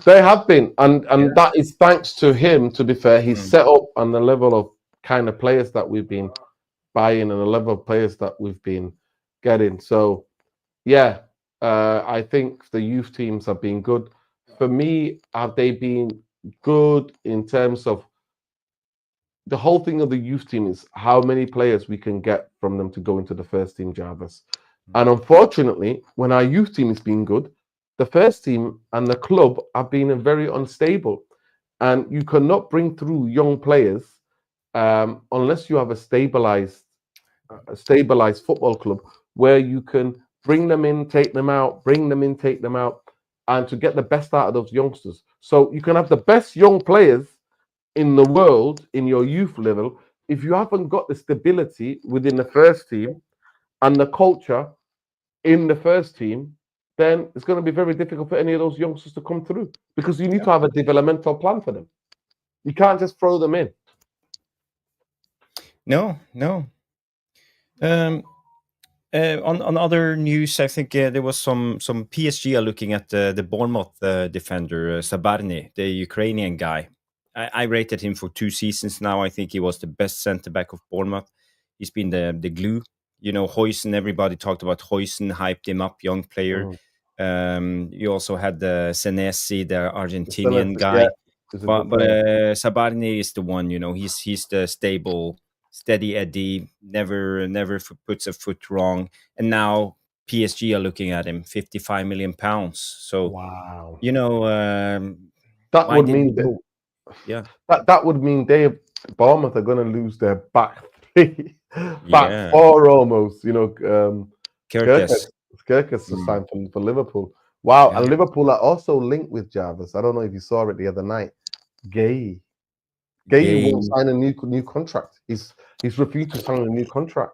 They have been, and that is thanks to him. To be fair, he's set up on the level of kind of players that we've been buying and the level of players that we've been getting. So, yeah, I think the youth teams have been good. For me, have they been good in terms of the whole thing of the youth team is how many players we can get from them to go into the first team, Jarvis. And unfortunately, when our youth team has been good, the first team and the club have been very unstable. And you cannot bring through young players unless you have a stabilized football club where you can bring them in, take them out, bring them in, take them out, and to get the best out of those youngsters. So you can have the best young players in the world in your youth level. If you haven't got the stability within the first team and the culture in the first team, then it's going to be very difficult for any of those youngsters to come through because you need to have a developmental plan for them. You can't just throw them in. No, no. Um, on other news, I think there was some PSG are looking at the Bournemouth defender Sabarny, the Ukrainian guy. I rated him for 2 seasons now. I think he was the best centre back of Bournemouth. He's been the glue. You know, Huijsen. Everybody talked about Huijsen, hyped him up, young player. You also had the Senesi, the Argentinian Yeah, guy. he's a But good player. Sabarny is the one. You know, he's the stable, steady Eddie. Never puts a foot wrong. And now PSG are looking at him, £55 million. So Wow. you know, That why would did we mean that go? Yeah, that would mean Bournemouth are going to lose their back three, back yeah. four almost. Kirkes. Kirkus is Mm, signed for Liverpool. Wow, yeah, and Liverpool are also linked with Jarvis. I don't know if you saw it the other night. Gay won't Gay. sign a new contract. He's refused to sign a new contract.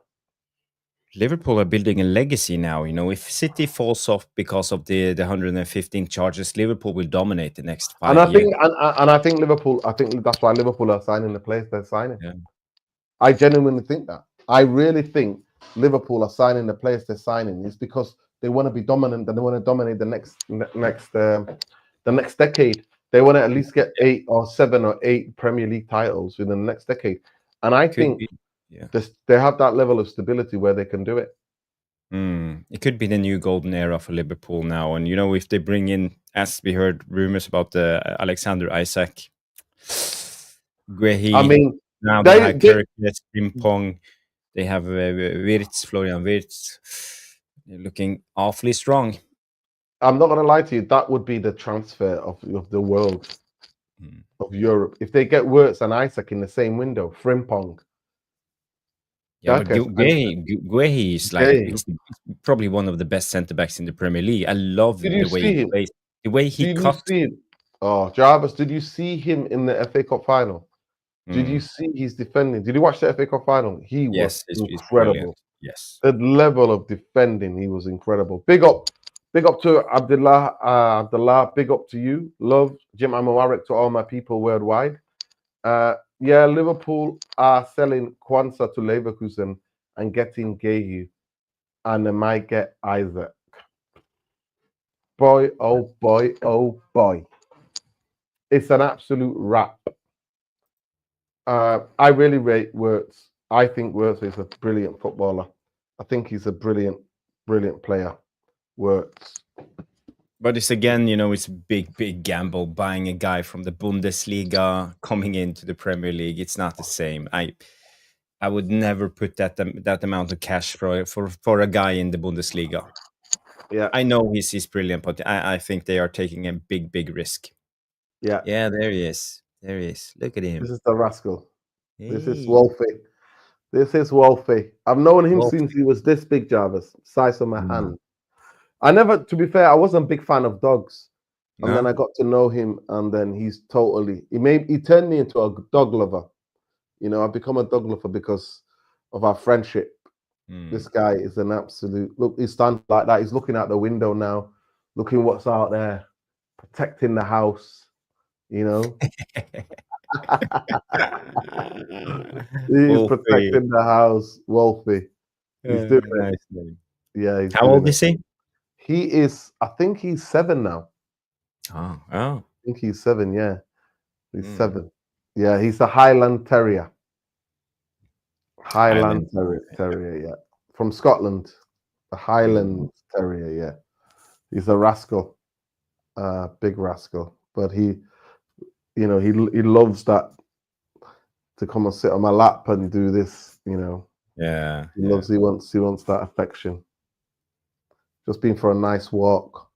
Liverpool are building a legacy now. You know, if City falls off because of the 115 charges, Liverpool will dominate the next And 5 years. I think Liverpool. I think that's why Liverpool are signing the players they're signing. Yeah. I genuinely think that. I really think Liverpool are signing the players they're signing is because they want to be dominant and they want to dominate the next decade. They want to at least get 8 or 7 or 8 Premier League titles within the next decade. And I Could think be. Yeah. they have that level of stability where they can do it. It could be the new golden era for Liverpool now. And, you know, if they bring in, as we heard rumors about the Alexander Isaac, I Guehi, mean, now they they, have they Kirkes, Frimpong, they have Wirtz, Florian Wirtz. They're looking awfully strong. I'm not gonna lie to you, that would be the transfer of the world of Europe. If they get Wirtz and Isaac in the same window, Frimpong, Yeah, but and Guehi is like Gay. he's probably one of the best centre backs in the Premier League. I love Did you the way see he him? plays, the way he Did you cuts. see him? Oh, Jarvis, did you see him in the FA Cup final? Did you Mm, see his defending? Did you watch the FA Cup final? He was yes, it's brilliant. incredible. Yes. The level of defending, he was incredible. Big up to Abdullah. Big up to you. Love Jim Amawarek to all my people worldwide. Yeah, Liverpool are selling Kwanzaa to Leverkusen and getting Gehu, and they might get Isaac. Boy, oh boy, oh boy. It's an absolute wrap. I really rate Wirtz. I think Wirtz is a brilliant footballer. I think he's a brilliant player. Wirtz. But it's again, you know, it's a big gamble buying a guy from the Bundesliga coming into the Premier League. It's not the same. I would never put that amount of cash for a guy in the Bundesliga. Yeah. I know he's brilliant, but I think they are taking a big risk. Yeah. Yeah, there he is. There he is. Look at him. This is the rascal. This is Hey. Wolfie. This is Wolfie. I've known him Wolf. since he was this big, Jarvis, size of my Mm. hand. I never, to be fair, I wasn't a big fan of dogs. And then No? I got to know him, and then he turned me into a dog lover. You know, I've become a dog lover because of our friendship. This guy is an absolute look. He stands like that. He's looking out the window now, looking what's out there, protecting the house. You know, he's Wolfie. protecting the house. Wolfie, he's doing it. Nice name. Yeah, he's How doing old it. is he? He is. I think he's 7 now. Oh. I think he's 7. Yeah, he's 7. Yeah, he's a Highland Terrier. Highland Terrier. Yeah, from Scotland. The Highland Terrier. Yeah, he's a rascal. Big rascal. But he loves that to come and sit on my lap and do this. Yeah, He yeah. loves. He wants that affection. Just been for a nice walk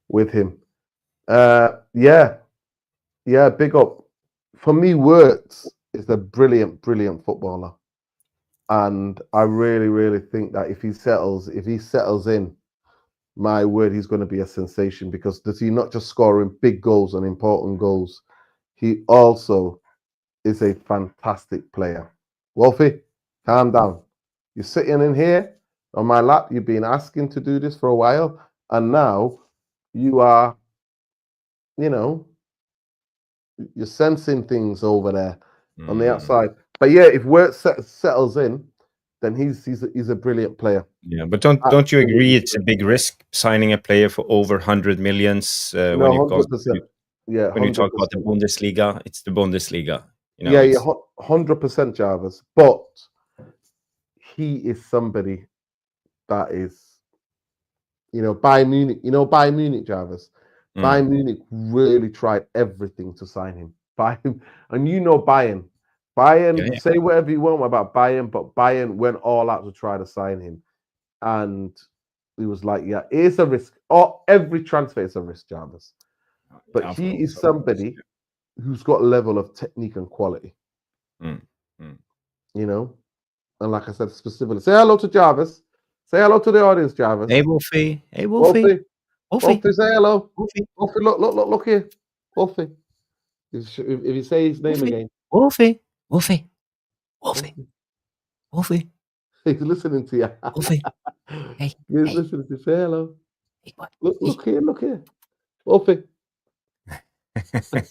with him. Yeah, yeah. Big up. For me, Wirtz is a brilliant, brilliant footballer, and I really, really think that if he settles in, my word, he's going to be a sensation because does he not just scoring big goals and important goals? He also is a fantastic player. Wolfie, calm down. You're sitting in here on my lap. You've been asking to do this for a while, and now you are, you know, you're sensing things over there on the outside. But yeah, if Wirt settles in, then he's a brilliant player. Yeah, but don't you agree Absolutely. it's a big risk signing a player for over 100 millions when No, it goes 100%. Yeah, when you talk about the 100%. Bundesliga? It's the Bundesliga. Yeah, yeah, It's 100% Jarvis. But he is somebody that is, Bayern Munich. Bayern Munich, Jarvis. mm, Bayern Munich really tried everything to sign him. Bayern, and Bayern. yeah, Bayern, yeah. say whatever you want about Bayern, but Bayern went all out to try to sign him. And he was like, yeah, it's a risk. Oh, every transfer is a risk, Jarvis. But Of he course, is of course. somebody who's got a level of technique and quality, Mm, mm. you know? And like I said, specifically, say hello to Jarvis. Say hello to the audience, Hey Jarvis. Wolfie, hey Wolfie, Wolfie, Wolfie, Wolfie, say hello. Wolfie, Wolfie, look here. Wolfie. If you say his name Wolfie, again, Wolfie, Wolfie, Wolfie, Wolfie. Wolfie, He's listening to you. Wolfie. Hey, He's hey, listening to you. Say hello. hey, what? Look, Hey. look here. Wolfie. He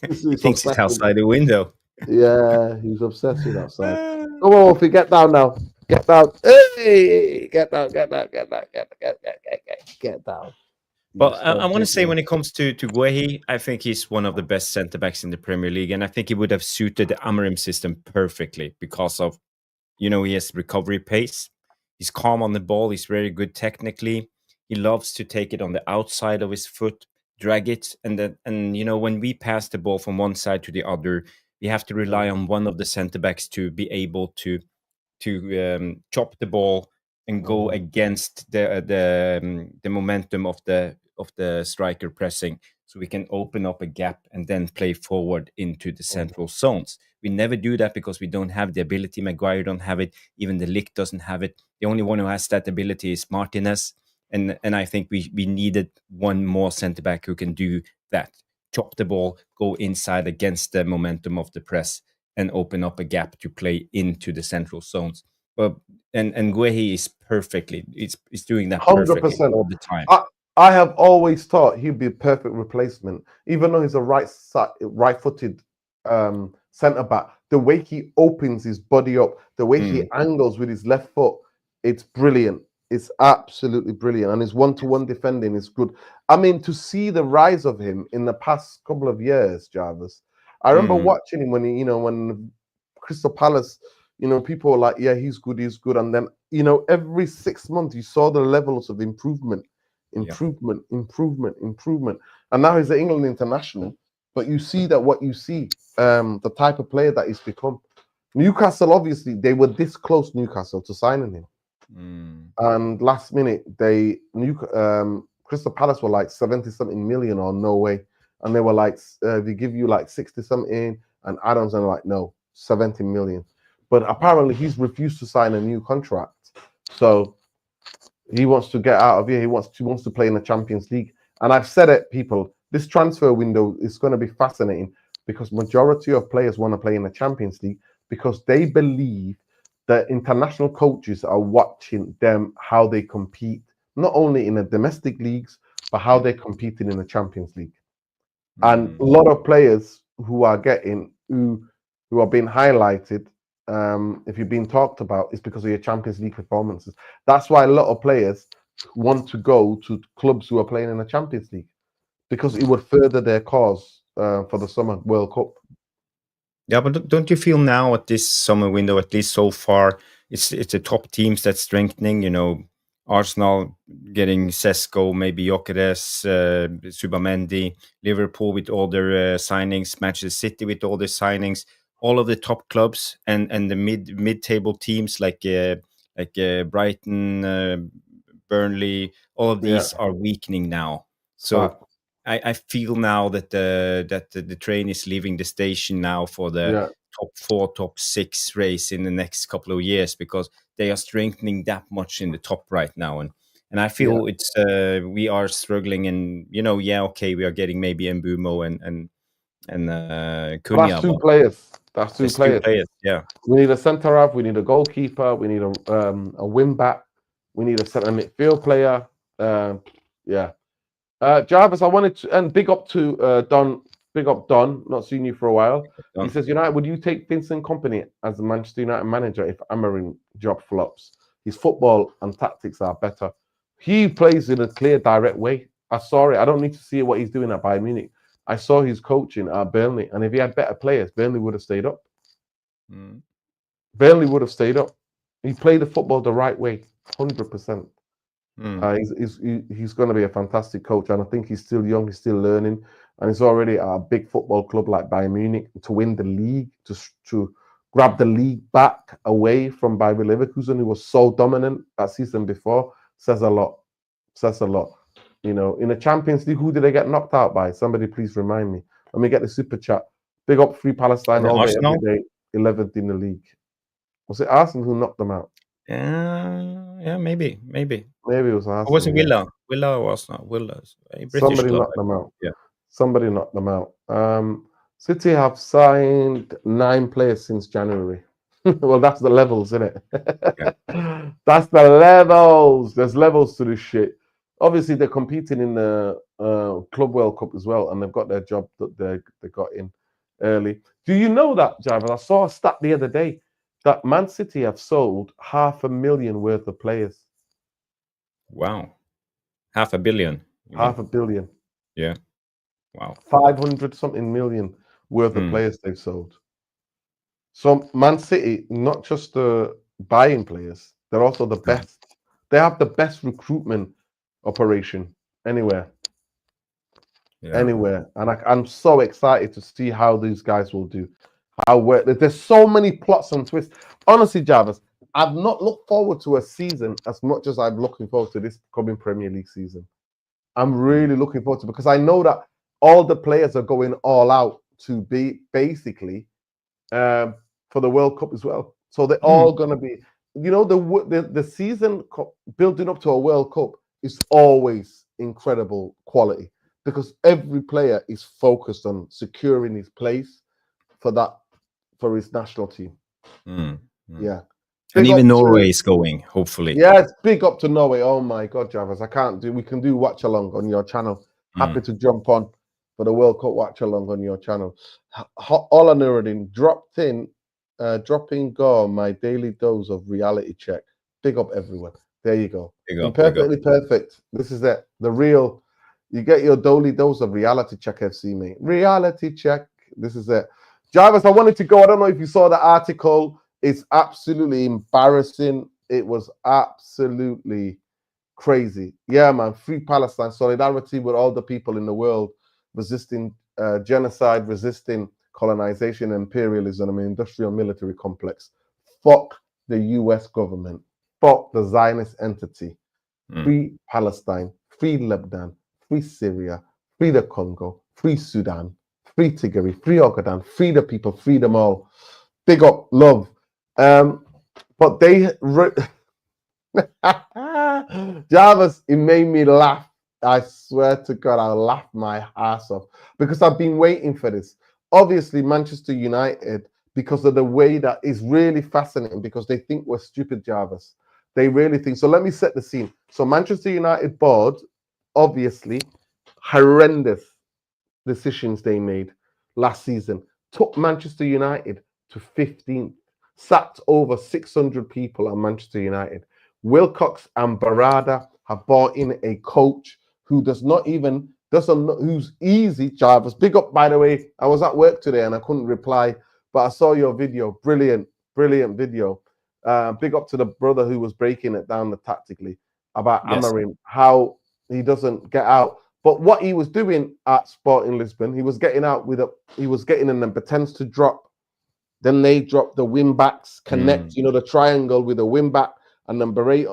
He's thinks it's obsessed with. outside the window. Yeah, he's obsessed with outside. Uh, Come on, Wolfie, get down now. Get down. Hey, get down, get down, get down, get down. You Well, I stop want to say jiggling. when it comes to Guehi, I think he's one of the best centre backs in the Premier League, and I think he would have suited the Amorim system perfectly because of he has recovery pace. He's calm on the ball. He's very good technically. He loves to take it on the outside of his foot, drag it, and when we pass the ball from one side to the other, we have to rely on one of the centre backs to be able to chop the ball and go Mhm. against the momentum of the striker pressing, so we can open up a gap and then play forward into the central zones. We never do that because we don't have the ability. Maguire don't have it. Even the Lick doesn't have it. The only one who has that ability is Martinez, and I think we needed one more centre back who can do that. Chop the ball, go inside against the momentum of the press, and open up a gap to play into the central zones. But and Guehi is perfectly, it's doing that Hundred perfectly percent. all the time. I have always thought he'd be a perfect replacement, even though he's a right-footed centre back. The way he opens his body up, the way he Mm, angles with his left foot, it's brilliant. It's absolutely brilliant, and his one-to-one defending is good. I mean, to see the rise of him in the past couple of years, Jarvis. I remember mm, watching him when Crystal Palace. People were like, "Yeah, he's good," and then every 6 months you saw the levels of improvement, yeah. improvement, improvement, improvement. And now he's the England international. But you see that what you see, the type of player that he's become. Newcastle, obviously, they were this close, Newcastle, to signing him. Mm, And last minute, Crystal Palace were like 70 something million or no way. And they were like, they give you like 60 something, and Adams and like, no, 70 million. But apparently he's refused to sign a new contract. So he wants to get out of here. He wants to play in the Champions League. And I've said it, people. This transfer window is going to be fascinating because majority of players want to play in the Champions League because they believe that international coaches are watching them how they compete, not only in the domestic leagues but how they're competing in the Champions League. And a mm. lot of players who are getting who are being highlighted, if you've been talked about, is because of your Champions League performances. That's why a lot of players want to go to clubs who are playing in the Champions League because it would further their cause for the summer World Cup. Yeah, but don't you feel now at this summer window, at least so far, it's the top teams that's strengthening. Arsenal getting Sesko, maybe Gyökeres, Subamendi, Liverpool with all their signings, Manchester City with all their signings. all of the top clubs and the mid table teams like Brighton, Burnley, all of Yeah, these are weakening now. So fact. I feel now that the train is leaving the station now for the Yeah, top 4, top 6 race in the next couple of years, because they are strengthening that much in the top right now. And I yeah. feel it's we are struggling, and yeah, okay, we are getting maybe Mbumo and But that's Cunha, two but players. That's two there's two players. players. Yeah, We need a centre half. We need a goalkeeper. We need a wing back. We need a centre midfield player. Um, yeah. Jarvis, I wanted to, and big up to Don. Big up Don. Not seen you for a while. He done. says, United, would you take Vincent Company as the Manchester United manager if Amarin job flops? His football and tactics are better. He plays in a clear, direct way. I saw it. I don't need to see what he's doing at Bayern Munich. I saw his coaching at Burnley, and if he had better players, Burnley would have stayed up. Mm, Burnley would have stayed up. He played the football the right way, 100%. mm, He's going to be a fantastic coach, and I think he's still young, he's still learning, and he's already at a big football club like Bayern Munich to win the league, to grab the league back away from Bayer Leverkusen, who was so dominant that season before, says a lot. Says a lot. In the Champions League, who did they get knocked out by? Somebody please remind me. Let me get the super chat. Big up Free Palestine the all day, every Arsenal. day. 11th in the league. Was it Arsenal who knocked them out? Yeah, maybe. Maybe it was Or was Arsenal. it Yeah, Villa? Villa was not Villa. A British somebody club. knocked them out. Yeah. Somebody knocked them out. City have signed 9 players since January. Well, that's the levels, isn't it? Yeah. That's the levels. There's levels to this shit. Obviously, they're competing in the Club World Cup as well, and they've got their job that they got in early. Do you know that, Jarvis? I saw a stat the other day that Man City have sold 500,000 worth of players. Wow. 500 million, you mean? 500,000,000. Yeah. Wow. 500 something million worth of Mm, players they've sold. So Man City, not just buying players, they're also the mm, best. They have the best recruitment operation anywhere, yeah. anywhere. And I'm so excited to see how these guys will do. There's so many plots and twists. Honestly, Jarvis, I've not looked forward to a season as much as I'm looking forward to this coming Premier League season. I'm Mm, really looking forward to it because I know that all the players are going all out to be basically for the World Cup as well. So they're mm, all going to be, the season building up to a World Cup is always incredible quality because every player is focused on securing his place for his national team. mm, mm. Yeah. And Big even up Norway to is going, hopefully. Yes, big up to Norway. Oh my God, Jarvis, we can do watch along on your channel. Happy Mm, to jump on for the World Cup watch along on your channel. Ola Nuruddin dropping go my daily dose of reality check. Big up everyone. There you go. big up, big up. Imperfectly perfect. This is it. The real. You get your daily dose of reality check, FC mate. Reality check. This is it. Jarvis, I wanted to go. I don't know if you saw the article. It's absolutely embarrassing. It was absolutely crazy. Yeah, man. Free Palestine. Solidarity with all the people in the world resisting genocide, resisting colonization, imperialism, and industrial military complex. Fuck the US government. Fuck the Zionist entity. Mm, Free Palestine. Free Lebanon. Free Syria. Free the Congo. Free Sudan. Free Tigray. Free Ogaden. Free the people. Free them all. Big up, love. But they Jarvis, it made me laugh. I swear to God, I laughed my ass off because I've been waiting for this. Obviously, Manchester United, because of the way that is really fascinating, because they think we're stupid, Jarvis. They really think. So let me set the scene. So Manchester United board, obviously, horrendous decisions they made last season took Manchester United to 15th, sacked over 600 people at Manchester United. Wilcox and Barada have brought in a coach who who's easy. Jarvis, big up, by the way. I was at work today and I couldn't reply, but I saw your video. Brilliant, brilliant video. Big up to the brother who was breaking it down tactically about yes. Amarim, how he doesn't get out. But what he was doing at Sporting Lisbon, he was getting an impotence to drop Then they drop the wing backs, connect, the triangle with a wing back, a number 8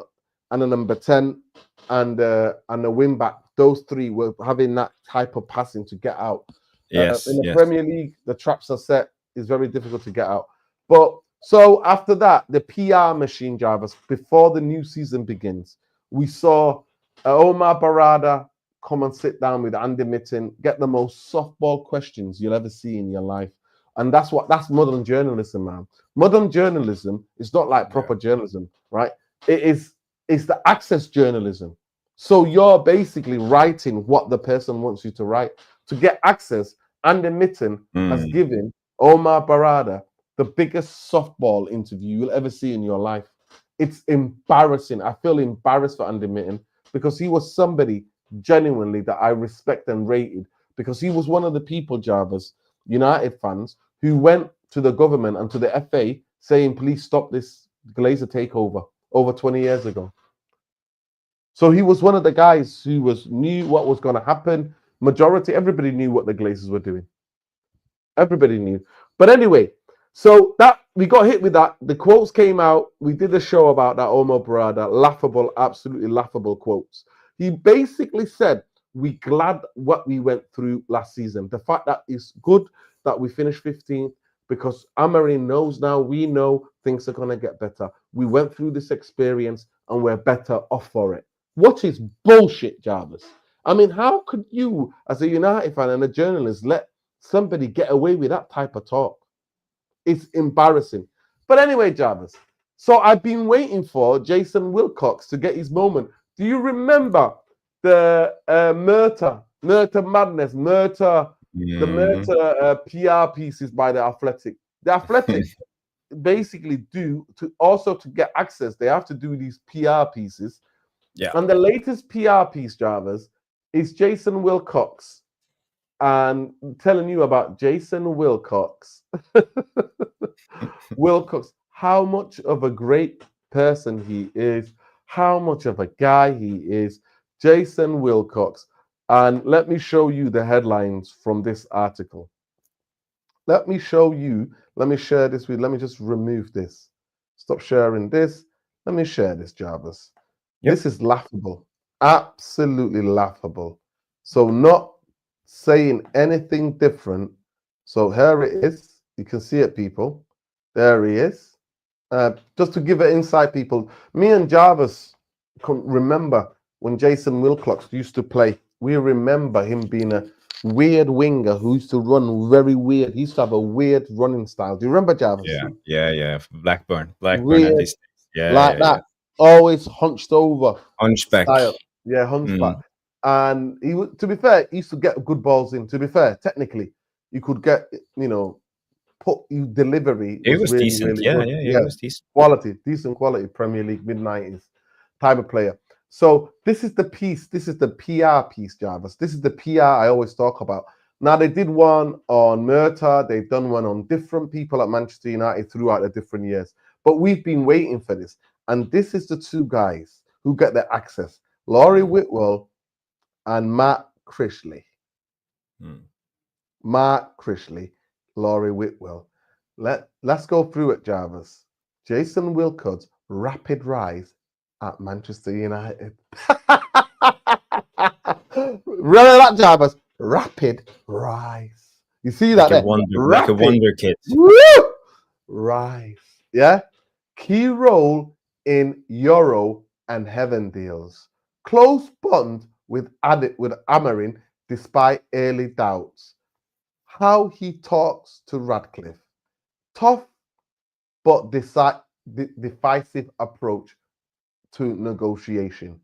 and a number 10 and a wing back. Those three were having that type of passing to get out. Yes. In the Yes. Premier League, the traps are set. It's very difficult to get out. But so after that, the PR machine, Jarvis, before the new season begins, we saw Omar Barada come and sit down with Andy Mitten, get the most softball questions you'll ever see in your life. And that's modern journalism, man. Modern journalism is not like proper journalism, right? It's the access journalism. So you're basically writing what the person wants you to write. To get access, Andy Mitten has given Omar Barada the biggest softball interview you'll ever see in your life. It's embarrassing. I feel embarrassed for Andy Mitten because he was somebody genuinely that I respect and rated, because he was one of the people, Jarvis, United fans, who went to the government and to the FA saying, please stop this Glazer takeover over 20 years ago. So he was one of the guys who knew what was going to happen. Everybody knew what the Glazers were doing. Everybody knew. But anyway, so that we got hit with that. The quotes came out. We did a show about that Omar Barada. Laughable, absolutely laughable quotes. He basically said, we glad what we went through last season. The fact that it's good that we finished 15th, because Amarin knows now, we know things are going to get better. We went through this experience and we're better off for it. What is bullshit, Jarvis? I mean, how could you, as a United fan and a journalist, let somebody get away with that type of talk? It's embarrassing. But anyway, Jarvis, so I've been waiting for Jason Wilcox to get his moment. Do you remember the Murta Madness, the Murta PR pieces by the Athletic? The Athletic basically to get access, they have to do these PR pieces. Yeah. And the latest PR piece, Jarvis, is Jason Wilcox. And I'm telling you about Jason Wilcox. Wilcox, how much of a great person he is, how much of a guy he is. Jason Wilcox. And let me show you the headlines from this article. Let me share this with, let me just remove this. Stop sharing this. Let me share this, Jarvis. Yep. This is laughable. Absolutely laughable. So not saying anything different. So here it is. You can see it, people. There he is. Just to give it insight, people. Me and Jarvis can remember when Jason Wilcox used to play. We remember him being a weird winger who used to run very weird. He used to have a weird running style. Do you remember, Jarvis? Yeah. Blackburn weird, and this. Yeah, like that. Yeah. Always hunched over. Hunchback. Style. Yeah, hunchback. And he would, to be fair, he used to get good balls in. To be fair, technically, you could get, delivery. It was really, decent. really Yeah, good. it was decent. Decent quality Premier League mid-90s type of player. So this is the piece. This is the PR piece, Jarvis. This is the PR I always talk about. Now, they did one on Murta. They've done one on different people at Manchester United throughout the different years. But we've been waiting for this. And this is the two guys who get the access. Laurie Whitwell and Matt Crishley. Matt Crishley, Laurie Whitwell. Let's go through it, Jarvis. Jason Wilcox, rapid rise at Manchester United. Remember that, Jarvis? Rapid rise. You see that there? Like a wonder kid. Woo! Rise. Yeah? Key role in Euro and Heaven deals. Close bond with Amarin despite early doubts. How he talks to Radcliffe. Tough but decisive approach to negotiation.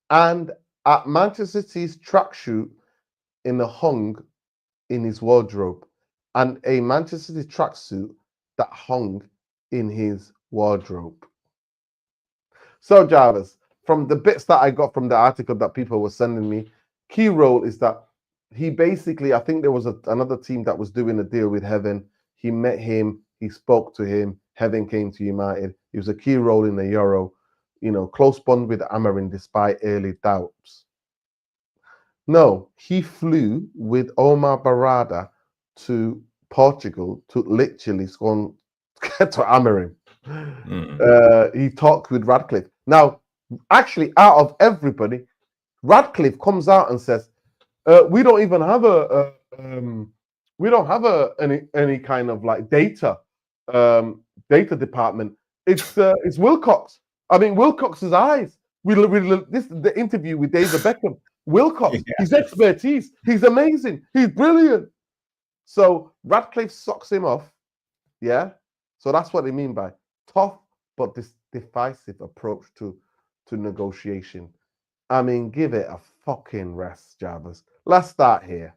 And at Manchester City's tracksuit hung in his wardrobe. And a Manchester City tracksuit that hung in his wardrobe. So, Jarvis, from the bits that I got from the article that people were sending me, key role is that he basically, I think there was another team that was doing a deal with Heaven. He met him, he spoke to him, Heaven came to United. He was a key role in the Euro, close bond with Amarin despite early doubts. No, he flew with Omar Barada to Portugal to literally to hammer him. Mm. He talked with Radcliffe. Now, actually, out of everybody, Radcliffe comes out and says, "We don't even have we don't have any kind of like data department. It's Wilcox. I mean, Wilcox's eyes. This the interview with David Beckham. Wilcox, Yeah. his expertise. He's amazing. He's brilliant. So Radcliffe socks him off. Yeah. So that's what they mean by tough but decisive approach to negotiation. I mean, give it a fucking rest, Jarvis. Let's start here.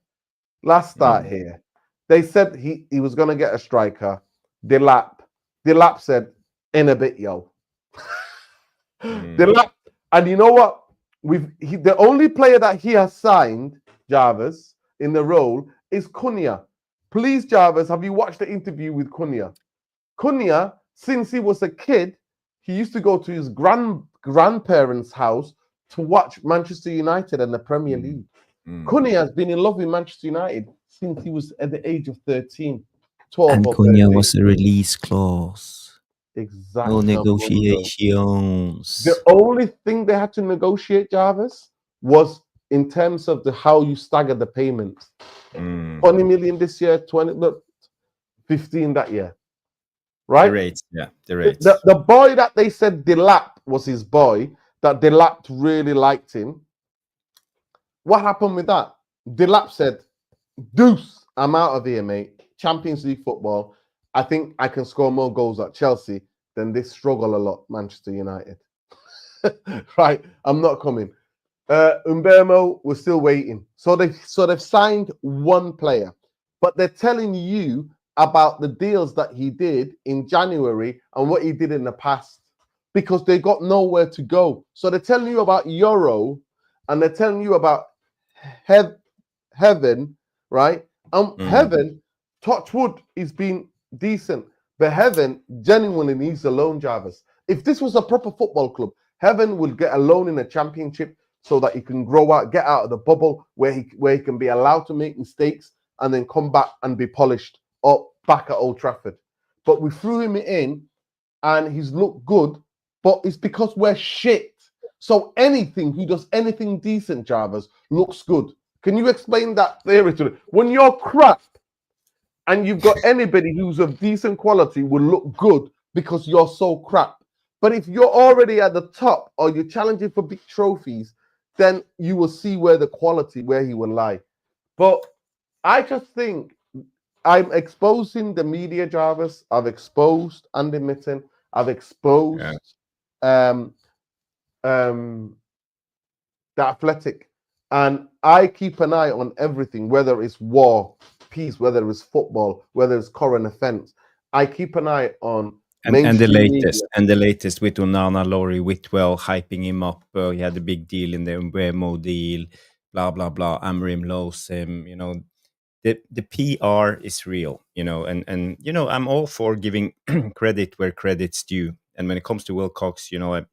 Let's start Mm. here. They said he was gonna get a striker. Delap. Delap said, in a bit, yo. Mm. Delap. And you know what? The only player that he has signed, Jarvis, in the role is Cunha. Please, Jarvis, have you watched the interview with Cunha? Cunha, since he was a kid, he used to go to his grandparents' house to watch Manchester United and the Premier Mm. League. Mm. Cunha has been in love with Manchester United since he was at the age of 13, 12 And or Cunha 13. was a release clause. No Exactly. negotiations. The only thing they had to negotiate, Jarvis, was in terms of how you stagger the payments. Mm. 20 million this year, 15 that year. The Right? rates, yeah, the rates. The boy that they said Delap was his boy, that Delap really liked him. What happened with that? Delap said, Deuce, I'm out of here, mate. Champions League football. I think I can score more goals at Chelsea than this struggle a lot, Manchester United. Right? I'm not coming. Umbermo, we're still waiting. So they've signed one player, but they're telling you about the deals that he did in January and what he did in the past because they got nowhere to go. So they're telling you about Euro and they're telling you about Heaven, right? Heaven, touch wood, he's been decent, but Heaven genuinely needs a loan, Jarvis. If this was a proper football club, Heaven will get a loan in the championship so that he can grow out, get out of the bubble where he can be allowed to make mistakes and then come back and be polished up back at Old Trafford. But we threw him in and he's looked good, but it's because we're shit. So anything who does anything decent, Jarvis, looks good. Can you explain that theory to me? When you're crap and you've got anybody who's of decent quality will look good because you're so crap. But if you're already at the top or you're challenging for big trophies, then you will see where the quality, where he will lie. But I just think I'm exposing the media, Jarvis. I've exposed Andy Mitten. I've exposed um, the Athletic. And I keep an eye on everything, whether it's war, peace, whether it's football, whether it's current events. I keep an eye on And mainstream the latest with Onana, Laurie Whitwell hyping him up. He had a big deal in the Umbremo deal, blah blah blah. Amrim loves him. You know, the PR is real. You know, and you know, I'm all for giving credit where credit's due. And when it comes to Wilcox, you know,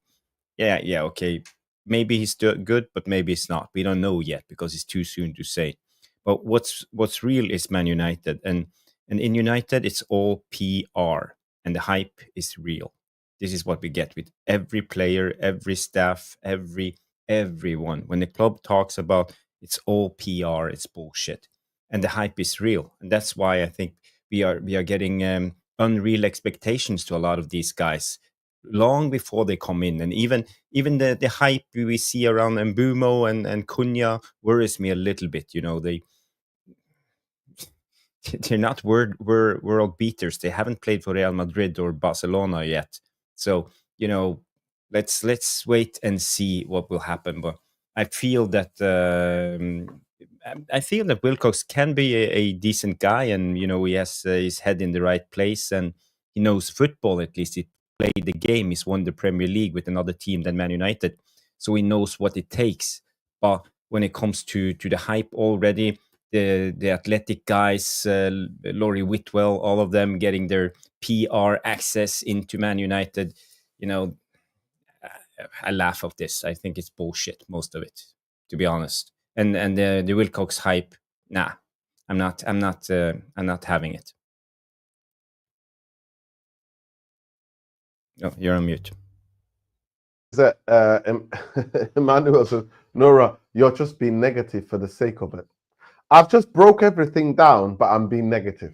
yeah, okay, maybe he's still good, but maybe it's not. We don't know yet because it's too soon to say. But what's real is Man United, and in United it's all PR, and the hype is real. This is what we get with every player, every staff, everyone. When the club talks about it's all PR, it's bullshit, and the hype is real, and that's why I think we are getting unreal expectations to a lot of these guys long before they come in, and even the hype we see around Mbumo and Cunha worries me a little bit. You know, they're not world beaters. They haven't played for Real Madrid or Barcelona yet. So, you know, let's wait and see what will happen. But I feel that I feel that Wilcox can be a decent guy, and you know he has his head in the right place, and he knows football at least. He played the game. He's won the Premier League with another team than Man United, so he knows what it takes. But when it comes to the hype already, the athletic guys, Laurie Whitwell, all of them getting their PR access into Man United. You know, I laugh of this. I think it's bullshit, most of it, to be honest. And the Wilcox hype, nah, I'm not having it. Oh, you're on mute. That Emmanuel says, Nora, you're just being negative for the sake of it. I've just broke everything down, but I'm being negative.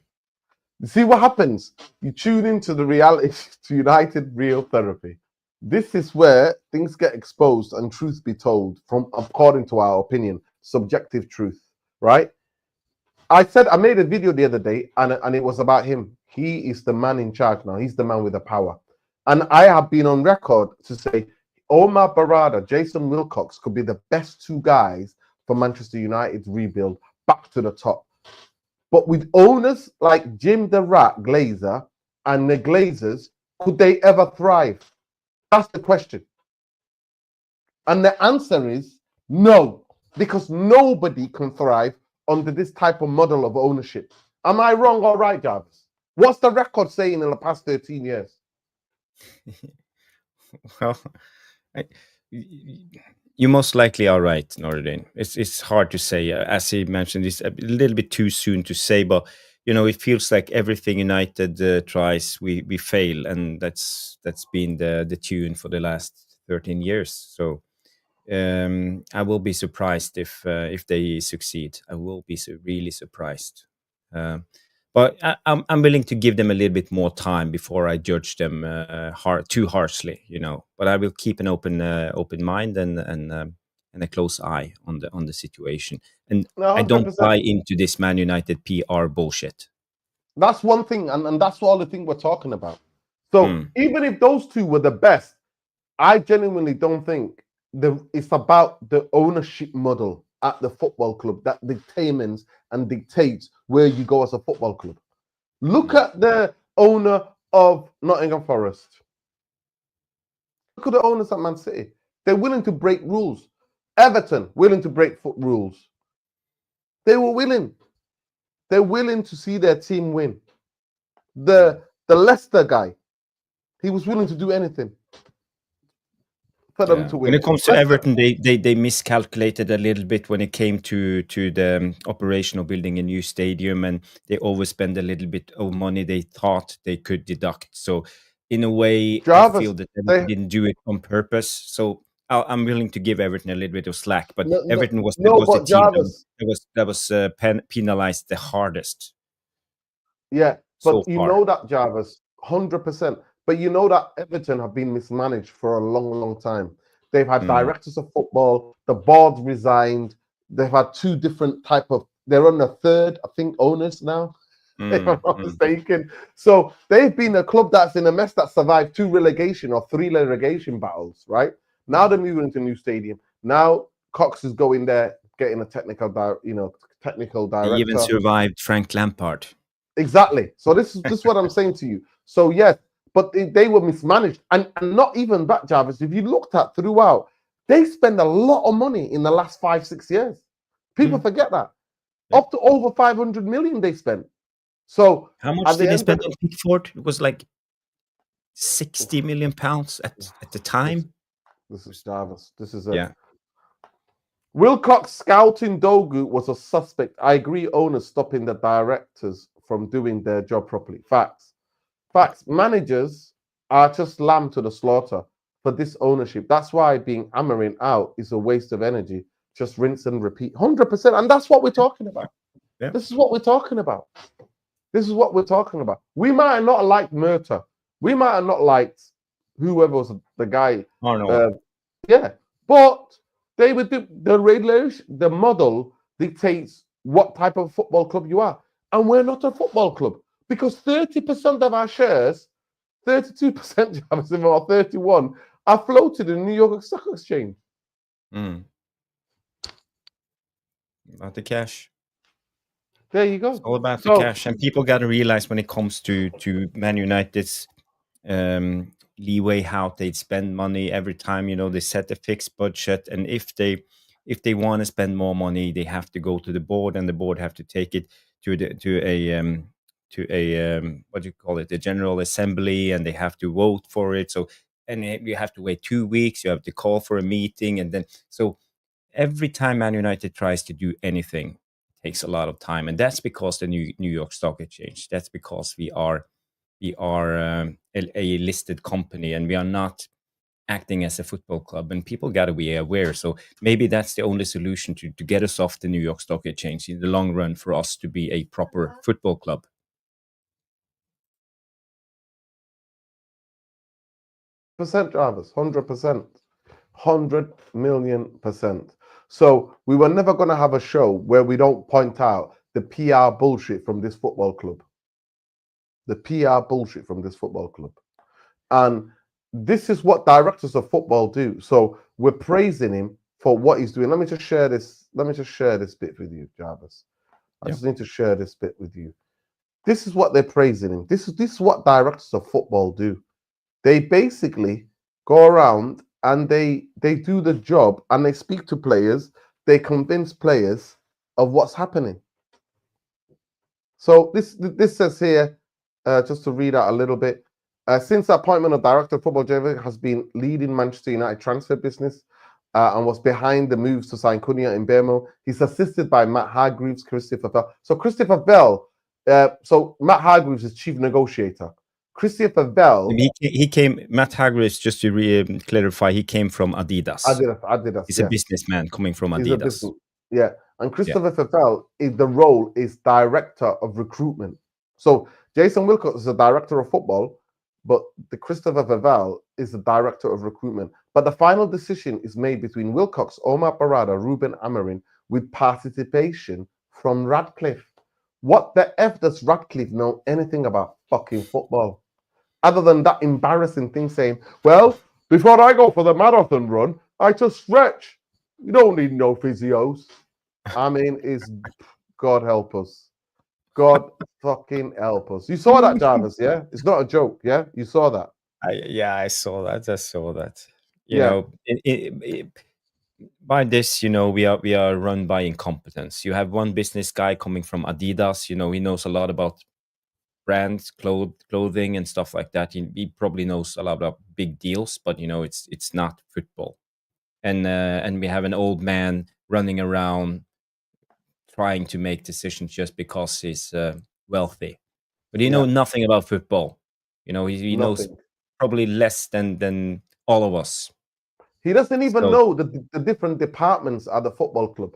You see what happens? You tune into the reality to United Real Therapy. This is where things get exposed and truth be told from according to our opinion, subjective truth, right? I made a video the other day and it was about him. He is the man in charge now. He's the man with the power. And I have been on record to say Omar Barada, Jason Wilcox could be the best two guys for Manchester United's rebuild back to the top. But with owners like Jim the Rat Glazer and the Glazers, could they ever thrive? That's the question. And the answer is no, because nobody can thrive under this type of model of ownership. Am I wrong or right, Jarvis? What's the record saying in the past 13 years? Well, you most likely are right, Nordin. It's hard to say. As he mentioned, it's a little bit too soon to say, but it feels like everything United tries, we fail, and that's been the tune for the last 13 years. So I will be surprised if they succeed. I will be really surprised. But I'm willing to give them a little bit more time before I judge them too harshly, But I will keep an open mind and a close eye on the situation. And No, I don't 100%. buy into this Man United PR bullshit. That's one thing, and that's all the thing we're talking about. So even if those two were the best, I genuinely don't think it's about the ownership model at the football club that determines and dictates where you go as a football club. Look at the owner of Nottingham Forest. Look at the owners at Man City. They're willing to break rules. Everton, willing to break rules. They were willing. They're willing to see their team win. The Leicester guy, he was willing to do anything for them to win. When it comes to Everton, they miscalculated a little bit when it came to the operation of building a new stadium, and they overspent a little bit of money they thought they could deduct. So in a way, Jarvis, I feel that Everton didn't do it on purpose. So I'm willing to give Everton a little bit of slack, but Everton was the team Jarvis, that was penalized the hardest. Yeah, so but you far. know that, Jarvis, 100%. But you know that Everton have been mismanaged for a long, long time. They've had directors of football, the board resigned. They've had two different they're on the third, I think, owners now, if I'm not mistaken. So they've been a club that's in a mess that survived 2 relegation or 3 relegation battles, right? Now they're moving into a new stadium. Now Cox is going there, getting a technical director. He even survived Frank Lampard. Exactly. So this is what I'm saying to you. So yes, but they were mismanaged, and not even that, Jarvis. If you looked at throughout, they spend a lot of money in the last 5-6 years. People forget that. Up to over 500 million they spent. So how much did they spend on Pickford? It was like 60 million pounds at the time. This is Jarvis. This is yeah. Wilcox scouting Dogu was a suspect. I agree. Owners stopping the directors from doing their job properly. Facts. Managers are just lamb to the slaughter for this ownership. That's why being Amorim out is a waste of energy. Just rinse and repeat. 100%. And that's what we're talking about. Yeah. This is what we're talking about. We might have not liked Murta. We might have not liked whoever was the guy. But they would do the regulation. The model dictates what type of football club you are. And we're not a football club because 30% of our shares, 32% or 31, are floated in New York Stock Exchange. About the cash. There you go. It's all about the cash. And people got to realize when it comes to Man United's leeway, how they spend money every time, they set a fixed budget. And if they want to spend more money, they have to go to the board, and the board have to take it to a what do you call it, the general assembly, and they have to vote for it. So, and you have to wait 2 weeks, you have to call for a meeting, and then so every time Man United tries to do anything, it takes a lot of time, and that's because the New York Stock Exchange. That's because we are a a listed company, and we are not acting as a football club, and people got to be aware. So maybe that's the only solution to get us off the New York Stock Exchange in the long run, for us to be a proper football club. Jarvis, 100%, 100,000,000%. So we were never going to have a show where we don't point out the PR bullshit from this football club. The PR bullshit from this football club. And this is what directors of football do. So we're praising him for what he's doing. Let me just share this. Let me just share this bit with you, Jarvis. I just need to share this bit with you. This is what they're praising him. This is what directors of football do. They basically go around and they do the job, and they speak to players. They convince players of what's happening. So this says here, just to read out a little bit. Since the appointment of director of football, Javier has been leading Manchester United transfer business and was behind the moves to sign Cunha and Mbeumo. He's assisted by Matt Hargreaves, Christopher Bell. So Christopher Bell, so Matt Hargreaves is chief negotiator. Christopher Bell. He came, Matt Hargreaves, just to clarify, he came from Adidas. Adidas. He's a businessman coming from Adidas. Yeah. And Christopher Bell, the role is director of recruitment. So Jason Wilcox is the director of football, but the Christopher Vavell is the director of recruitment. But the final decision is made between Wilcox, Omar Barada, Ruben Amorim, with participation from Radcliffe. What the F does Radcliffe know anything about fucking football? Other than that embarrassing thing saying, well, before I go for the marathon run, I just stretch. You don't need no physios. I mean, God help us. God fucking help us. You saw that, Jarvis, yeah? It's not a joke, yeah? You saw that. I saw that. You know, by this, you know, we are run by incompetence. You have one business guy coming from Adidas. You know, he knows a lot about brands, clothing, and stuff like that. He probably knows a lot about big deals, but you know, it's not football. And we have an old man running around trying to make decisions just because he's wealthy, but he knows nothing about football. You know, he knows probably less than all of us. He doesn't even know the different departments at the football club.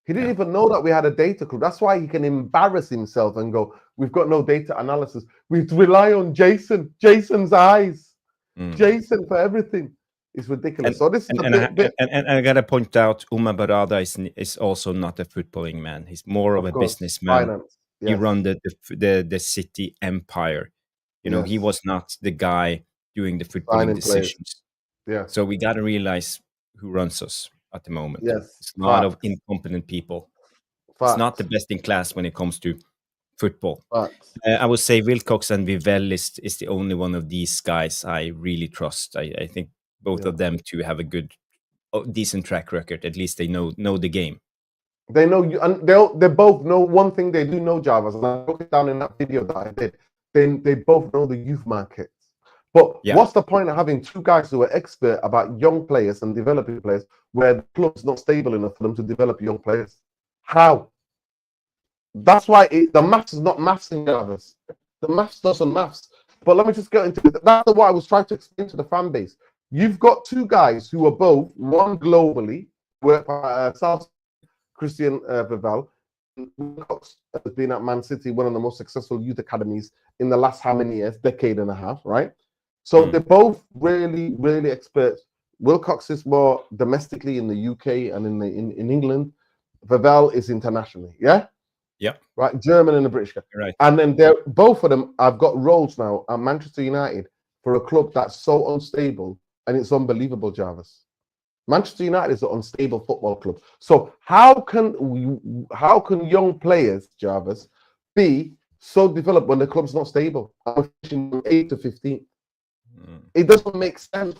He didn't even know that we had a data club. That's why he can embarrass himself and go, we've got no data analysis. We rely on Jason's eyes. Jason for everything. It's ridiculous. So this is and I gotta point out, Omar Barada is also not a footballing man. He's more of a businessman. Finance. He run the city empire. You know, he was not the guy doing the footballing decisions. Yeah. So we gotta realize who runs us at the moment. Yes. It's a lot of incompetent people. It's not the best in class when it comes to football. I would say Wilcox and Vivell is the only one of these guys I really trust. I think both of them to have a good, decent track record. At least they know the game. They know you, and they both know one thing. They do know, Jarvis, and I broke it down in that video that I did. They both know the youth markets. But what's the point of having two guys who are expert about young players and developing players where the club's not stable enough for them to develop young players? How? That's why the maths is not maths in Jarvis. The maths doesn't maths. But let me just get into it. That's what I was trying to explain to the fan base. You've got two guys who are both, one globally, work for South Christian Vivell. Wilcox has been at Man City, one of the most successful youth academies in the last how many years? Decade and a half, right? So they're both really, really experts. Wilcox is more domestically in the UK and in England. Vivell is internationally, yeah? Yeah. Right, German and the British guy. Right. And then both of them have got roles now at Manchester United for a club that's so unstable, and it's unbelievable, Jarvis. Manchester United is an unstable football club. So how can young players, Jarvis, be so developed when the club's not stable? I'm from 8 to 15. It doesn't make sense.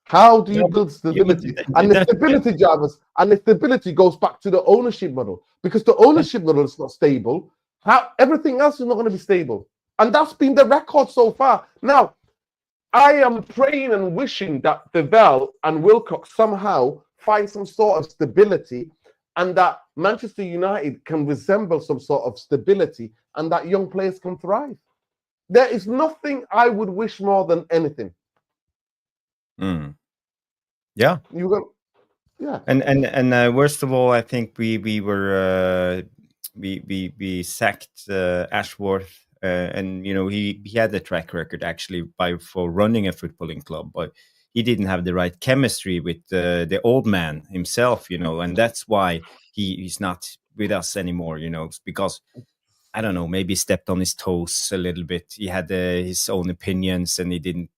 How do you build stability? And the stability, Jarvis, and the stability goes back to the ownership model, because the ownership model is not stable. Everything else is not going to be stable, and that's been the record so far. Now, I am praying and wishing that Vivell and Wilcox somehow find some sort of stability, and that Manchester United can resemble some sort of stability, and that young players can thrive. There is nothing I would wish more than anything. Yeah. You got, yeah. And worst of all, I think we were we sacked Ashworth, and he had a track record actually for running a footballing club, but he didn't have the right chemistry with the old man himself, and that's why he's not with us anymore, because I don't know, maybe stepped on his toes a little bit. He had his own opinions, and he didn't.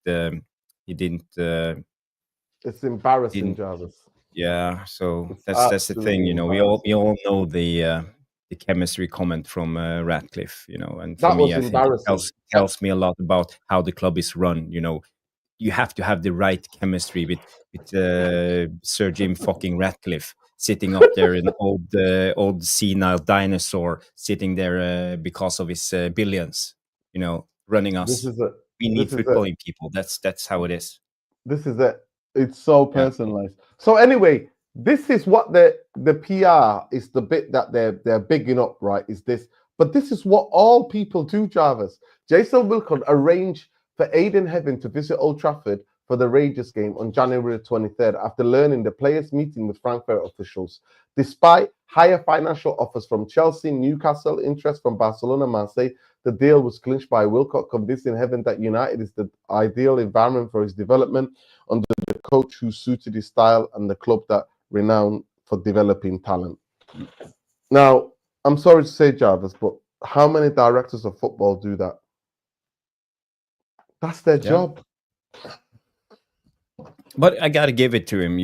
It's embarrassing, Didn't. Jarvis. Yeah, so It's that's the thing. absolutely We all embarrassing. know the chemistry comment from Ratcliffe. And for That me, was I think it embarrassing. tells me a lot about how the club is run. You have to have the right chemistry with Sir Jim fucking Ratcliffe sitting up there, an old senile dinosaur sitting there because of his billions, running This us. is it. We need This is it. footballing people. That's how it is. This is it. It's so Yeah. personalized. So anyway, this is what the PR is, the bit that they're bigging up, right? Is this? But this is what all people do, Jarvis. Jason Wilcox arranged for Aidan Heaven to visit Old Trafford for the Rangers game on January 23rd after learning the players' meeting with Frankfurt officials. Despite higher financial offers from Chelsea, Newcastle, interest from Barcelona, Marseille, the deal was clinched by Wilcox, convincing Heaven that United is the ideal environment for his development under the coach who suited his style and the club that renowned for developing talent. Now, I'm sorry to say, Jarvis, but how many directors of football do that? That's their job. But I gotta give it to him.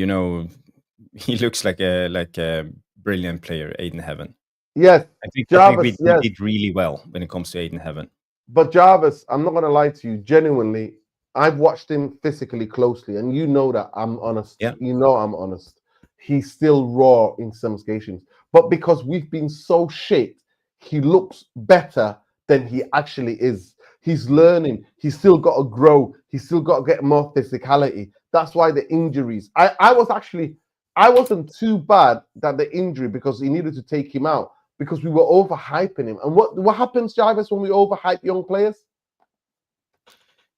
He looks like a brilliant player, Aidan Heaven. Yes, I think Jarvis, we did really well when it comes to Aidan Heaven. But Jarvis, I'm not going to lie to you. Genuinely, I've watched him physically closely, and you know that I'm honest. Yeah. You know I'm honest. He's still raw in some occasions. But because we've been so shit, he looks better than he actually is. He's learning. He's still got to grow. He's still got to get more physicality. That's why the injuries. I wasn't too bad that the injury, because he needed to take him out, because we were overhyping him. And what happens, Jarvis, when we overhype young players?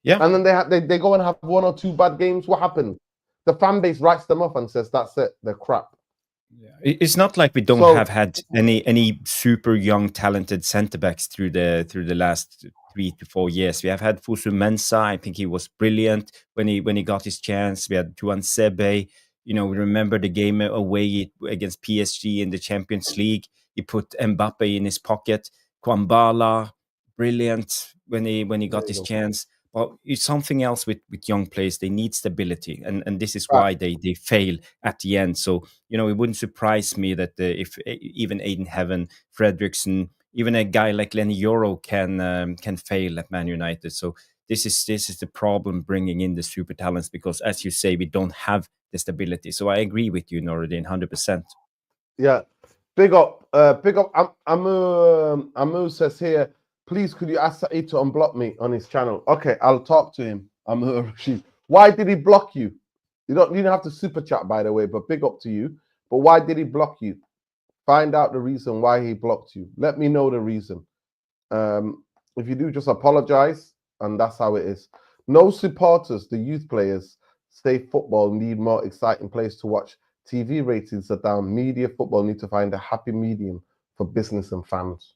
Yeah. And then they go and have 1 or 2 bad games. What happens? The fan base writes them off and says, that's it, they're crap. It's not like we don't have had any super young talented centre backs through the last 3 to 4 years. We have had Fusu Mensah. I think he was brilliant when he got his chance. We had Tuan Sebe. We remember the game away against PSG in the Champions League. He put Mbappe in his pocket. Kwambala, brilliant when he got his chance. But it's something else with young players. They need stability, and this is why they fail at the end. So it wouldn't surprise me that if even Aidan Heaven, Fredrickson, even a guy like Lenny Yoro can fail at Man United. So this is the problem, bringing in the super talents, because as you say, we don't have the stability. So I agree with you, Noradin, 100%. Yeah, big up. Amu says here, please could you ask Saeed to unblock me on his channel? Okay, I'll talk to him. Amu Rashid. Why did he block you? You don't have to super chat, by the way, but big up to you. But why did he block you? Find out the reason why he blocked you. Let me know the reason. If you do, just apologize, and that's how it is. No supporters, the youth players, say football need more exciting players to watch. TV ratings are down. Media football need to find a happy medium for business and fans.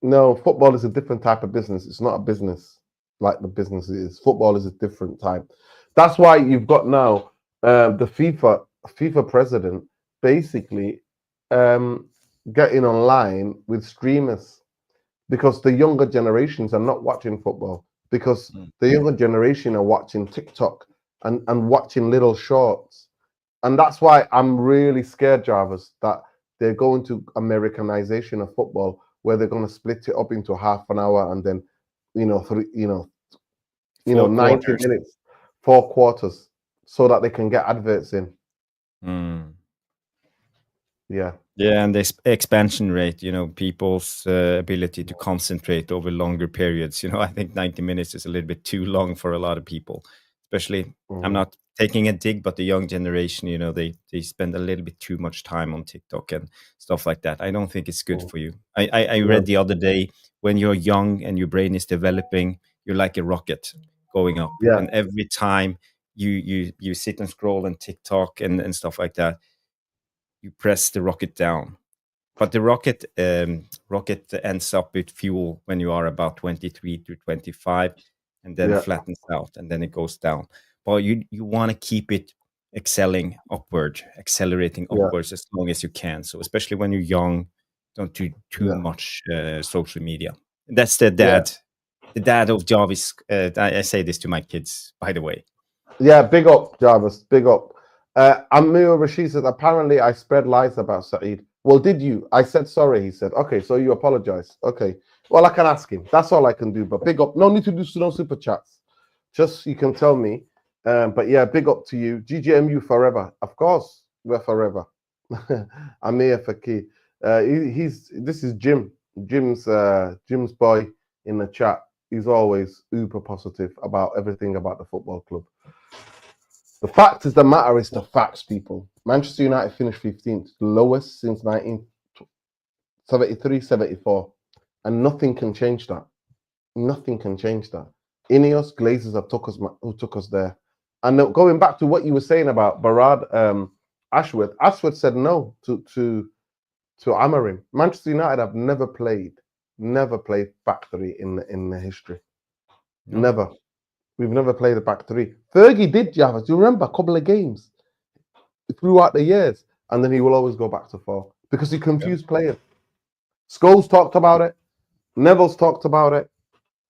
No, football is a different type of business. It's not a business like the business is. Football is a different type. That's why you've got now the FIFA president basically getting online with streamers, because the younger generations are not watching football, because the younger generation are watching TikTok and watching little shorts. And that's why I'm really scared, Jarvis, that they're going to Americanization of football, where they're going to split it up into half an hour and then 90 minutes, 4 quarters, so that they can get adverts in. Yeah, and the expansion rate, people's ability to concentrate over longer periods. I think 90 minutes is a little bit too long for a lot of people, especially I'm not taking a dig, but the young generation, they spend a little bit too much time on TikTok and stuff like that. I don't think it's good for you. I Yeah, read the other day, when you're young and your brain is developing, you're like a rocket going up, yeah, and every time you sit and scroll on TikTok and stuff like that, you press the rocket down. But the rocket ends up with fuel when you are about 23 to 25, and then yeah, flattens out, and then it goes down. But you want to keep it excelling upward, accelerating yeah, upwards as long as you can. So especially when you're young, don't do too yeah, much social media. That's the yeah. dad. The dad of Jarvis. I say this to my kids, by the way. Yeah, big up, Jarvis. Big up. Amir Rashid says, apparently I spread lies about Saeed. Well, did you? I said sorry, he said. Okay, so you apologize. Okay. Well, I can ask him. That's all I can do. But big up. No need to do no super chats. Just you can tell me. But yeah, big up to you. GGMU forever. Of course, we're forever. Amir Fakir. He's this is Jim. Jim's boy in the chat. He's always uber positive about everything about the football club. The fact is the matter is the facts, people. Manchester United finished 15th, lowest since 1973, 74. And nothing can change that. Nothing can change that. Ineos, Glazers have who took us there. And going back to what you were saying about Barad Ashworth said no to Amarim. Manchester United have never played back three in the history. No. Never. We've never played a back three. Fergie did, Java. Do you remember a couple of games throughout the years? And then he will always go back to four because he confused players. Scholes talked about it. Neville's talked about it.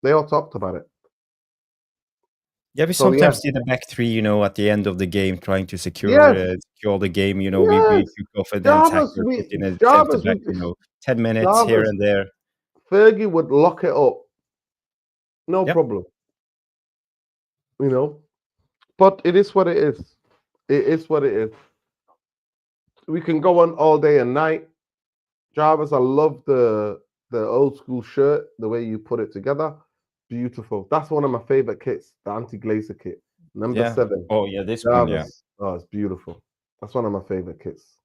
They all talked about it. Yeah, we So yeah, sometimes see the back three, at the end of the game, trying to secure yes, secure the game. We yes. kick off and then Jarvis, tackle, put in a centre Jarvis, back. 10 minutes here Jarvis. and there. Fergie would lock it up, no Yep. problem. But it is what it is. It is what it is. We can go on all day and night. Jarvis, I love the old school shirt, the way you put it together. Beautiful. That's one of my favorite kits, the anti-glazer kit. Number Yeah. 7. Oh, yeah, this one, yeah. Jarvis. Oh, it's beautiful. That's one of my favorite kits.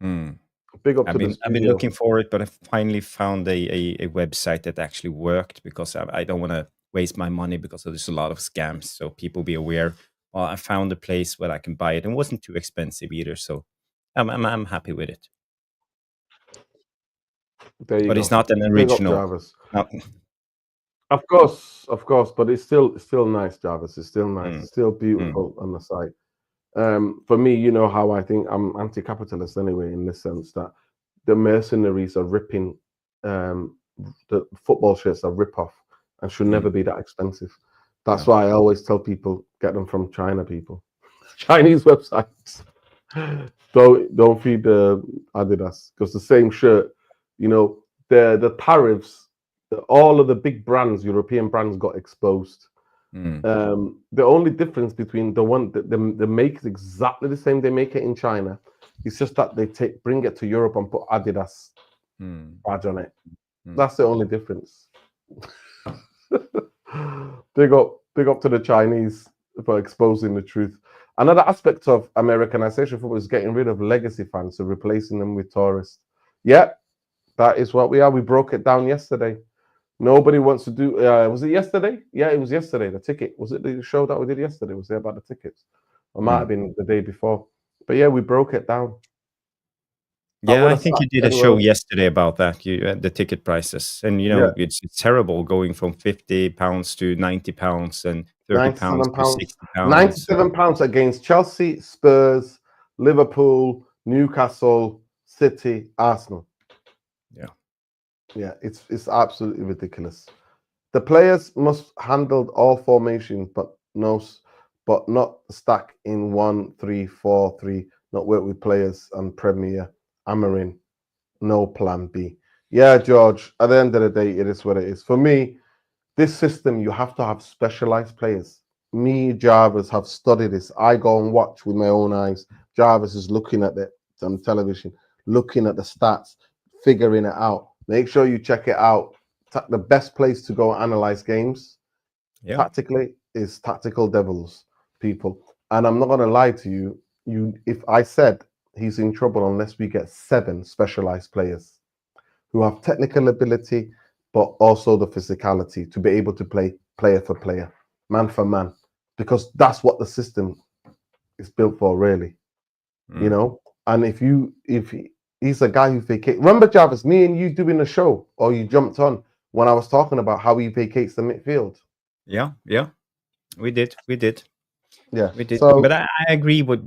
Mm. Big up I've to the been studio. looking for it, but I finally found a website that actually worked, because I don't want to waste my money because there's a lot of scams. So people be aware. Well, I found a place where I can buy it, and it wasn't too expensive either. So I'm happy with it. There you But go. it's not an Big up original. Jarvis. No. Of course, but it's still nice, Jarvis. It's still nice. It's still beautiful on the site. For me, you know how I think I'm anti-capitalist anyway, in the sense that the mercenaries are ripping the football shirts are rip-off and should never be that expensive. That's why I always tell people, get them from China, people. Chinese websites. Don't feed the Adidas, because the same shirt, the tariffs, all of the big brands, European brands, got exposed. The only difference between the one that they make exactly the same, they make it in China. It's just that they bring it to Europe and put Adidas badge on it. That's the only difference. Big up to the Chinese for exposing the truth. Another aspect of Americanization football is getting rid of legacy fans and replacing them with tourists. Yeah, that is what we are. We broke it down yesterday. Nobody wants to do. Was it yesterday? Yeah, it was yesterday. The ticket, was it the show that we did yesterday? Was it about the tickets? Or might have been the day before. But yeah, we broke it down. Yeah, I think you did a show yesterday about that. You the ticket prices, and Yeah. it's terrible, going from £50 to £90 and £30 to £97. £60. £97 against Chelsea, Spurs, Liverpool, Newcastle, City, Arsenal. Yeah, it's absolutely ridiculous. The players must handle all formations, but not stack in 1-3-4-3. Not work with players and Premier Amarin. No plan B. Yeah, George. At the end of the day, it is what it is. For me, this system, you have to have specialized players. Me, Jarvis, have studied this. I go and watch with my own eyes. Jarvis is looking at it on television, looking at the stats, figuring it out. Make sure you check it out. The best place to go analyze games tactically is Tactical Devils, people. And I'm not gonna lie to you. If I said he's in trouble unless we get 7 specialized players who have technical ability, but also the physicality to be able to play player for player, man for man, because that's what the system is built for, really. You know. And he's a guy who vacates. Remember, Jarvis, me and you doing a show, or you jumped on when I was talking about how he vacates the midfield. Yeah, we did. Yeah. We did, So but I agree. But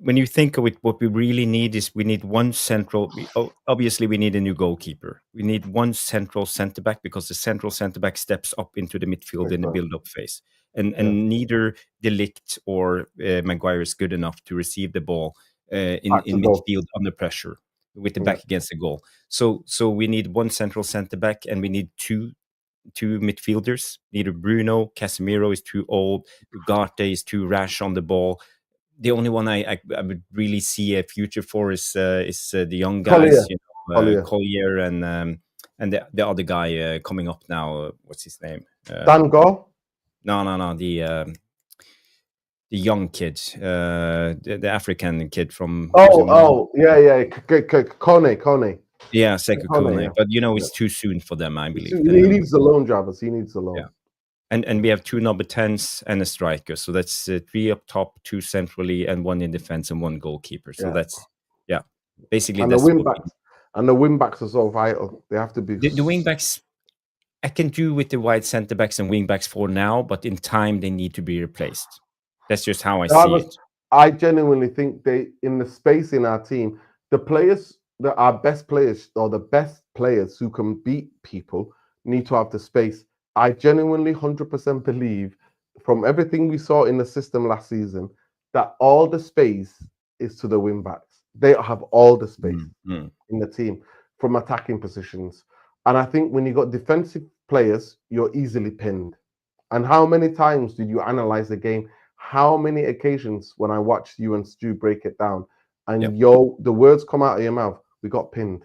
when you think of it, what we really need is we need one central. Obviously, we need a new goalkeeper. We need one central centre back because the central centre back steps up into the midfield in the build-up phase, and yeah. neither Delict or Maguire is good enough to receive the ball in Goal. midfield under pressure with the Yeah. back against the goal. So we need one central centre back, and we need two midfielders. Neither Bruno, Casemiro is too old. Ugarte is too rash on the ball. The only one I would really see a future for is the young guys, Collier and the other guy coming up now. What's his name? Dango. No. The young kid, the African kid from. Yeah. Kone. Yeah, Sekou Kone, Kone. yeah. But it's too soon for them, I believe. He needs the loan, Jarvis. He needs the loan. Yeah. And we have 2 number 10s and a striker. So that's 3 up top, 2 centrally, and 1 in defense and 1 goalkeeper. So that's basically and that's the wing backs. And the wing backs are so vital. They have to be the wing backs. I can do with the wide centre backs and wing backs for now, but in time they need to be replaced. That's just how I see it. I genuinely think in the space in our team, the players that are best players or the best players who can beat people need to have the space. I genuinely 100% believe from everything we saw in the system last season that all the space is to the wing backs. They have all the space in the team from attacking positions. And I think when you got defensive players, you're easily pinned. And how many times did you analyze the game? How many occasions when I watched you and Stu break it down and the words come out of your mouth, we got pinned.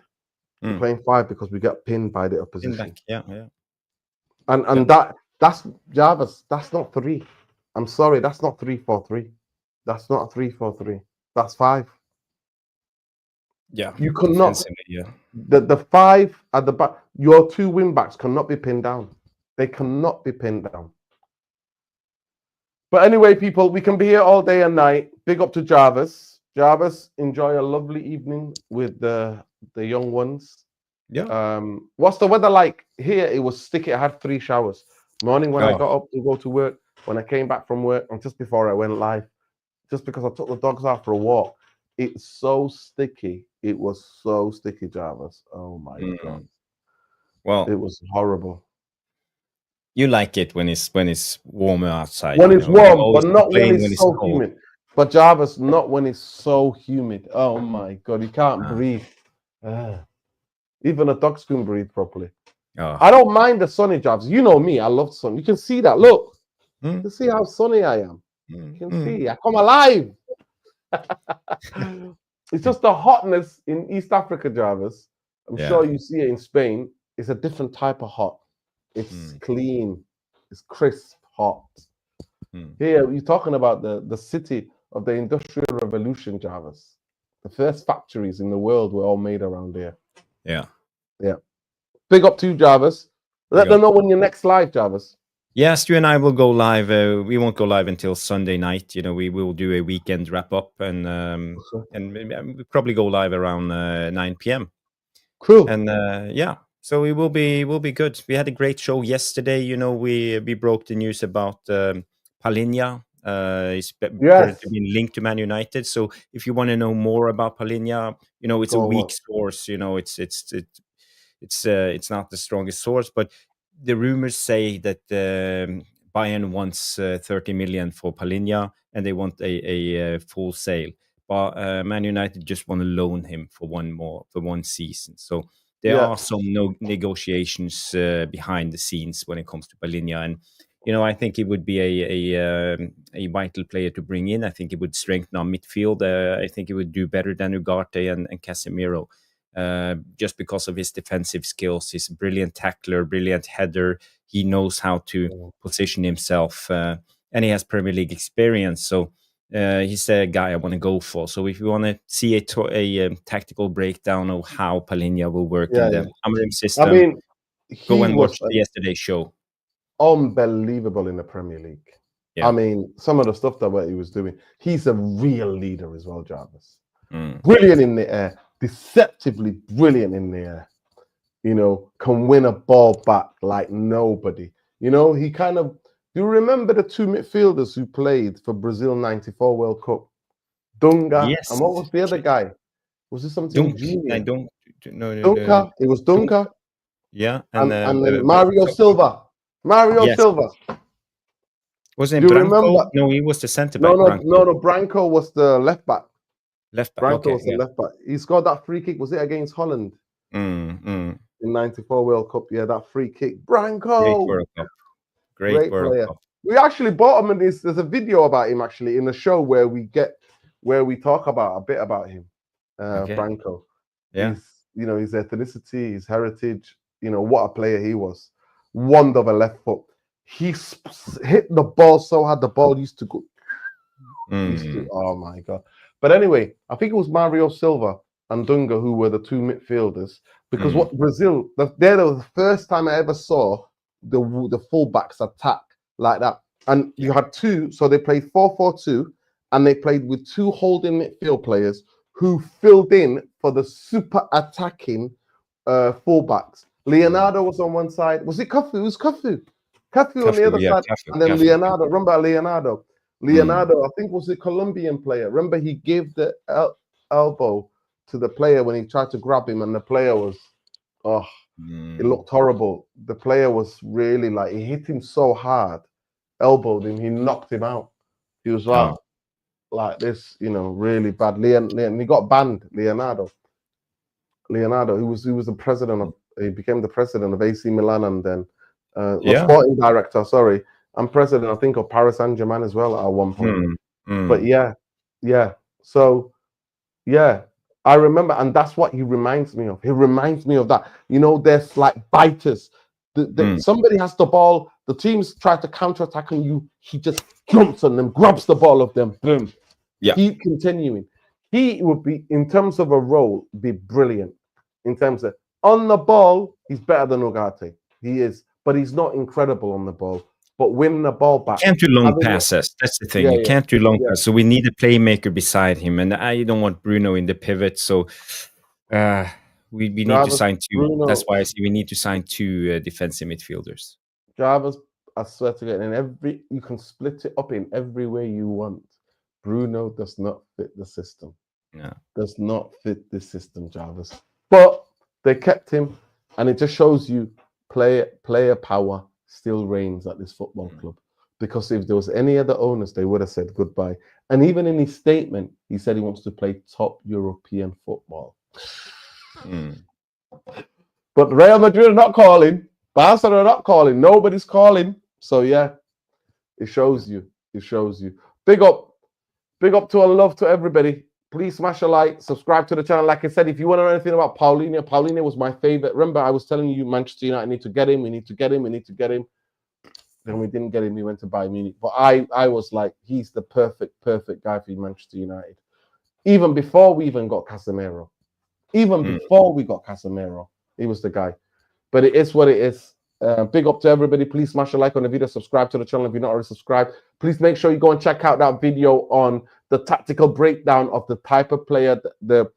We're playing 5 because we got pinned by the opposition. Yeah. And that's Jarvis, that's not 3. I'm sorry, that's not 3-4-3. That's not a 3-4-3. That's 5. Yeah. You cannot the 5 at the back, your 2 wing backs cannot be pinned down. They cannot be pinned down. But anyway, people, we can be here all day and night. Big up to Jarvis. Jarvis, enjoy a lovely evening with the young ones. Yeah. What's the weather like here? It was sticky. I had 3 showers. Morning when I got up to go to work, when I came back from work, and just before I went live, just because I took the dogs out for a walk. It's so sticky. It was so sticky, Jarvis. Oh my God. Well, it was horrible. You like it when it's warmer outside. When it's warm, but not when it's so humid. But Jarvis, not when it's so humid. Oh my God, you can't breathe. Even the dogs couldn't breathe properly. I don't mind the sunny, Jarvis. You know me, I love sun. You can see that. Look, you can see how sunny I am. You can see I come alive. It's just the hotness in East Africa, Jarvis. I'm sure you see it in Spain. It's a different type of hot. It's clean. It's crisp hot. Here, you're talking about the city of the Industrial Revolution, Jarvis. The first factories in the world were all made around here. Yeah. Big up to you, Jarvis. Let them know when you're next live, Jarvis. Yeah, Stu and I will go live. We won't go live until Sunday night. We will do a weekend wrap up and we'll probably go live around 9 p.m. Cool. And so we will be good. We had a great show yesterday. We broke the news about Palinha. He's currently been linked to Man United. So if you want to know more about Palinha, it's a weak source. It's not the strongest source, but the rumors say that Bayern wants 30 million for Palinha, and they want a full sale. But Man United just want to loan him for one season. So there are some negotiations behind the scenes when it comes to Palinha, and I think it would be a vital player to bring in. I think it would strengthen our midfield. I think it would do better than Ugarte and Casemiro. Just because of his defensive skills. He's a brilliant tackler, brilliant header. He knows how to position himself, and he has Premier League experience. So he's a guy I want to go for. So if you want to see a tactical breakdown of how Palhinha will work in the Amorim I system, mean, go he and was watch yesterday's show. unbelievable in the Premier League. Yeah. I mean, some of the stuff that what he was doing. He's a real leader as well, Jarvis. Mm. Brilliant in the air, deceptively brilliant in the air. You know, can win a ball back like nobody. You know, he kind of. Do you remember the two midfielders who played for Brazil '94 World Cup? Dunga, Yes. and what was the other guy? Was it something junior? No. Dunka. It was Dunka. Yeah, And then Mario Silva. Mario Silva. Wasn't Do it you Branco? remember? No, he was the centre No, back. no. Branco was the left back. Left back. Branco Okay, was the left back. He scored that free kick. Was it against Holland? In '94 World Cup? Yeah, that free kick. Branco. Great World Cup. Great player. We actually bought him in this. There's a video about him actually in the show where we talk about a bit about him. Branco. Yeah. His ethnicity, his heritage. You know what a player he was. Wonder of a left foot. He hit the ball so hard the ball used to go. Oh my god! But anyway, I think it was Mario Silva and Dunga who were the two midfielders because what Brazil, they're the first time I ever saw the fullbacks attack like that. And you had two, so they played 4-4-2, and they played with two holding midfield players who filled in for the super attacking fullbacks. Leonardo was on one side. Was it Cafu? It was Cafu. Cafu on the other side, and then Leonardo. Remember Leonardo? Leonardo, I think, was a Colombian player. Remember, he gave the elbow to the player when he tried to grab him, and the player was, it looked horrible. The player was really like, he hit him so hard, elbowed him, he knocked him out. He was like this, really bad. He got banned. Leonardo, he was the president of. He became the president of AC Milan, and then sporting director. Sorry. I'm president, I think, of Paris Saint-Germain as well at one point. But yeah. So, yeah, I remember, and that's what he reminds me of. He reminds me of that. There's like biters. Somebody has the ball, the teams try to counter-attack on you. He just jumps on them, grabs the ball of them, boom. Yeah. Keep continuing. He would be, in terms of a role, be brilliant. In terms of, on the ball, he's better than Ugarte. He is, but he's not incredible on the ball. But winning the ball back. You can't do long passes. That's the thing. You can't do long passes. So we need a playmaker beside him. And I don't want Bruno in the pivot. So we need to sign two. Bruno, that's why I say we need to sign two defensive midfielders. Jarvis, I swear to God, you can split it up in every way you want. Bruno does not fit the system. No. Does not fit the system, Jarvis. But they kept him. And it just shows you player power still reigns at this football club, because if there was any other owners, they would have said goodbye. And even in his statement, he said he wants to play top European football. But Real Madrid are not calling. Barca are not calling. Nobody's calling. So yeah, it shows you. It shows you. Big up to a love to everybody. Please smash a like, subscribe to the channel. Like I said, if you want to know anything about Paulinho was my favorite. Remember, I was telling you, Manchester United need to get him. We need to get him. Then we didn't get him. We went to Bayern Munich. But I was like, he's the perfect guy for Manchester United. Even before we even got Casemiro. He was the guy. But it is what it is. Big up to everybody. Please smash a like on the video. Subscribe to the channel if you're not already subscribed. Please make sure you go and check out that video on the tactical breakdown of the type of player, the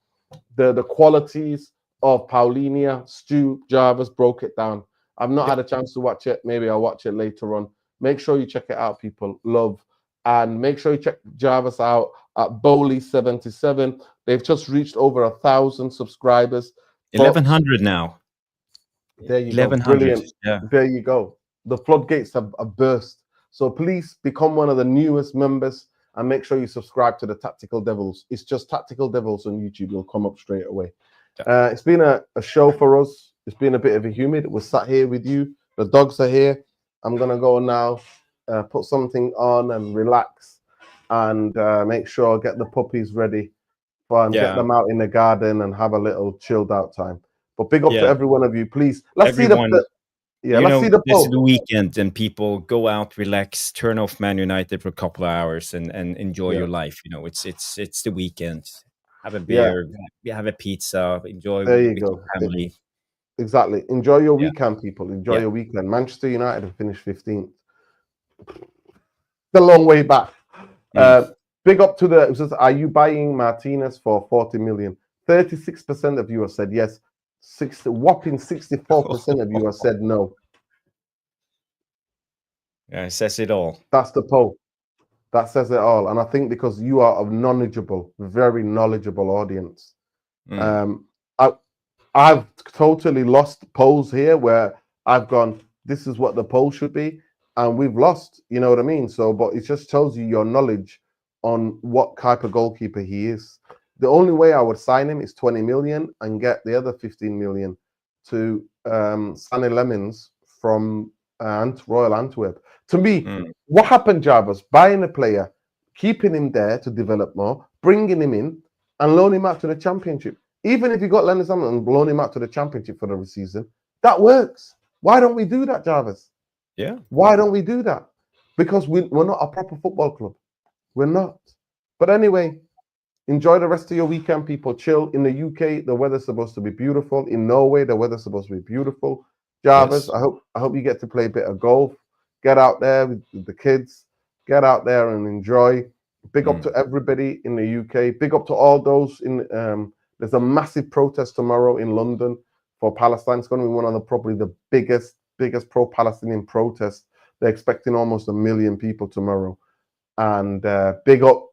qualities of Paulinho. Stu Jarvis broke it down. I've not had a chance to watch it. Maybe I'll watch it later on. Make sure you check it out, people. Love. And make sure you check Jarvis out at Bowley77. They've just reached over 1,000 subscribers. 1,100 now. There you go. Brilliant. Yeah. There you go. The floodgates have burst. So please become one of the newest members and make sure you subscribe to the Tactical Devils. It's just Tactical Devils on YouTube. You'll come up straight away. It's been a show for us. It's been a bit of a humid. We're sat here with you. The dogs are here. I'm going to go now, put something on and relax and make sure I get the puppies ready and get them out in the garden and have a little chilled out time. But big up to every one of you, please. Let's see Yeah, let's see the this is poll. the weekend and people go out, relax, turn off Man United for a couple of hours and enjoy your life. It's the weekend. Have a Yeah, beer, have a pizza, enjoy there you with your go. family. Exactly. Enjoy your Yeah, weekend, people. Enjoy yeah. your weekend. Manchester United have finished 15th. It's a long way back. Mm. Big up to it says, are you buying Martinez for 40 million? 36% of you have said yes. Whopping 64% of you have said no. Yeah, it says it all. That's the poll. That says it all. And I think because you are a knowledgeable, very knowledgeable audience. Mm. I, I've totally lost polls here where I've gone, this is what the poll should be, and we've lost, you know what I mean? So, but it just tells you your knowledge on what type of goalkeeper he is. The only way I would sign him is 20 million and get the other 15 million to Sunny Lemons from Royal Antwerp. To me, what happened, Jarvis? Buying a player, keeping him there to develop more, bringing him in, and loan him out to the championship. Even if you got Leonard Salmon and blown him out to the championship for the season, that works. Why don't we do that, Jarvis? Yeah. Why don't we do that? Because we're not a proper football club. We're not. But anyway, enjoy the rest of your weekend, people. Chill. In the UK, the weather's supposed to be beautiful. In Norway, the weather's supposed to be beautiful. Jarvis, Yes. I hope you get to play a bit of golf. Get out there with the kids. Get out there and enjoy. Big up to everybody in the UK. Big up to all those in. There's a massive protest tomorrow in London for Palestine. It's going to be one of probably the biggest pro-Palestinian protests. They're expecting almost 1 million people tomorrow. And big up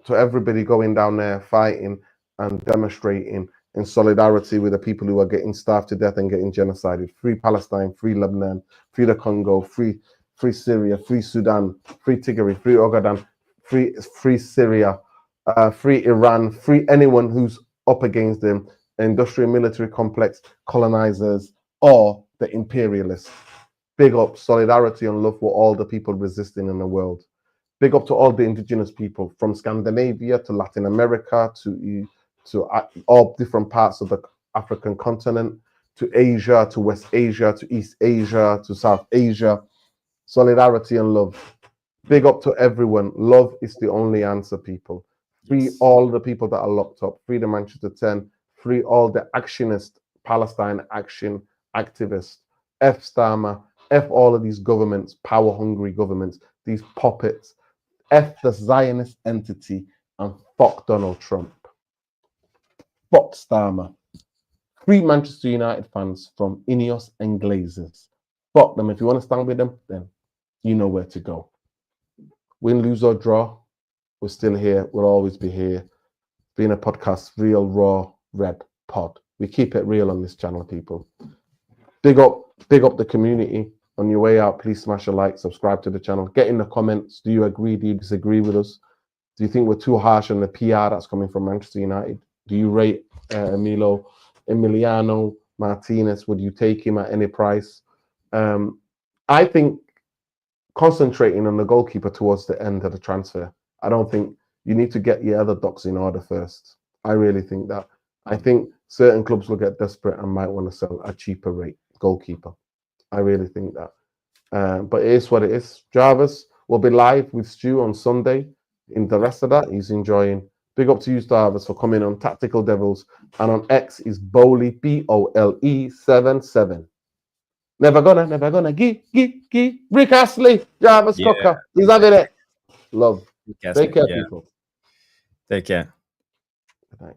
to everybody going down there fighting and demonstrating in solidarity with the people who are getting starved to death and getting genocided. Free Palestine, free Lebanon, free the Congo, free Syria, free Sudan, free Tigray, free Ogaden, free Syria, free Iran, free anyone who's up against them, industrial military complex, colonizers, or the imperialists. Big up, solidarity and love for all the people resisting in the world. Big up to all the indigenous people from Scandinavia to Latin America to all different parts of the African continent, to Asia, to West Asia, to East Asia, to South Asia. Solidarity and love. Big up to everyone. Love is the only answer, people. Free all the people that are locked up. Free the Manchester 10. Free all the actionist Palestine action activists. F Starmer. F all of these governments, power-hungry governments, these puppets. F the Zionist entity, and fuck Donald Trump. Fuck Starmer. Free Manchester United fans from Ineos and Glazers. Fuck them. If you want to stand with them, then you know where to go. Win, lose, or draw, we're still here. We'll always be here. Being a podcast, real, raw, red pod. We keep it real on this channel, people. Big up the community. On your way out, please smash a like, subscribe to the channel. Get in the comments. Do you agree? Do you disagree with us? Do you think we're too harsh on the PR that's coming from Manchester United? Do you rate Emiliano Martinez? Would you take him at any price? I think concentrating on the goalkeeper towards the end of the transfer. I don't think you need to get your other ducks in order first. I really think that. I think certain clubs will get desperate and might want to sell a cheaper rate goalkeeper. I really think that. But it is what it is. Jarvis will be live with Stu on Sunday. In the rest of that, he's enjoying. Big up to you, Jarvis, for coming on Tactical Devils. And on X is Bowley, BOLE77. Never gonna, Rick Astley, Jarvis Cocker. He's having it. Love. Take care, people. Take care. Good night.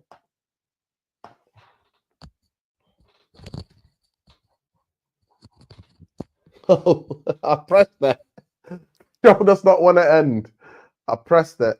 Oh, I pressed that. Show does not want to end. I pressed it.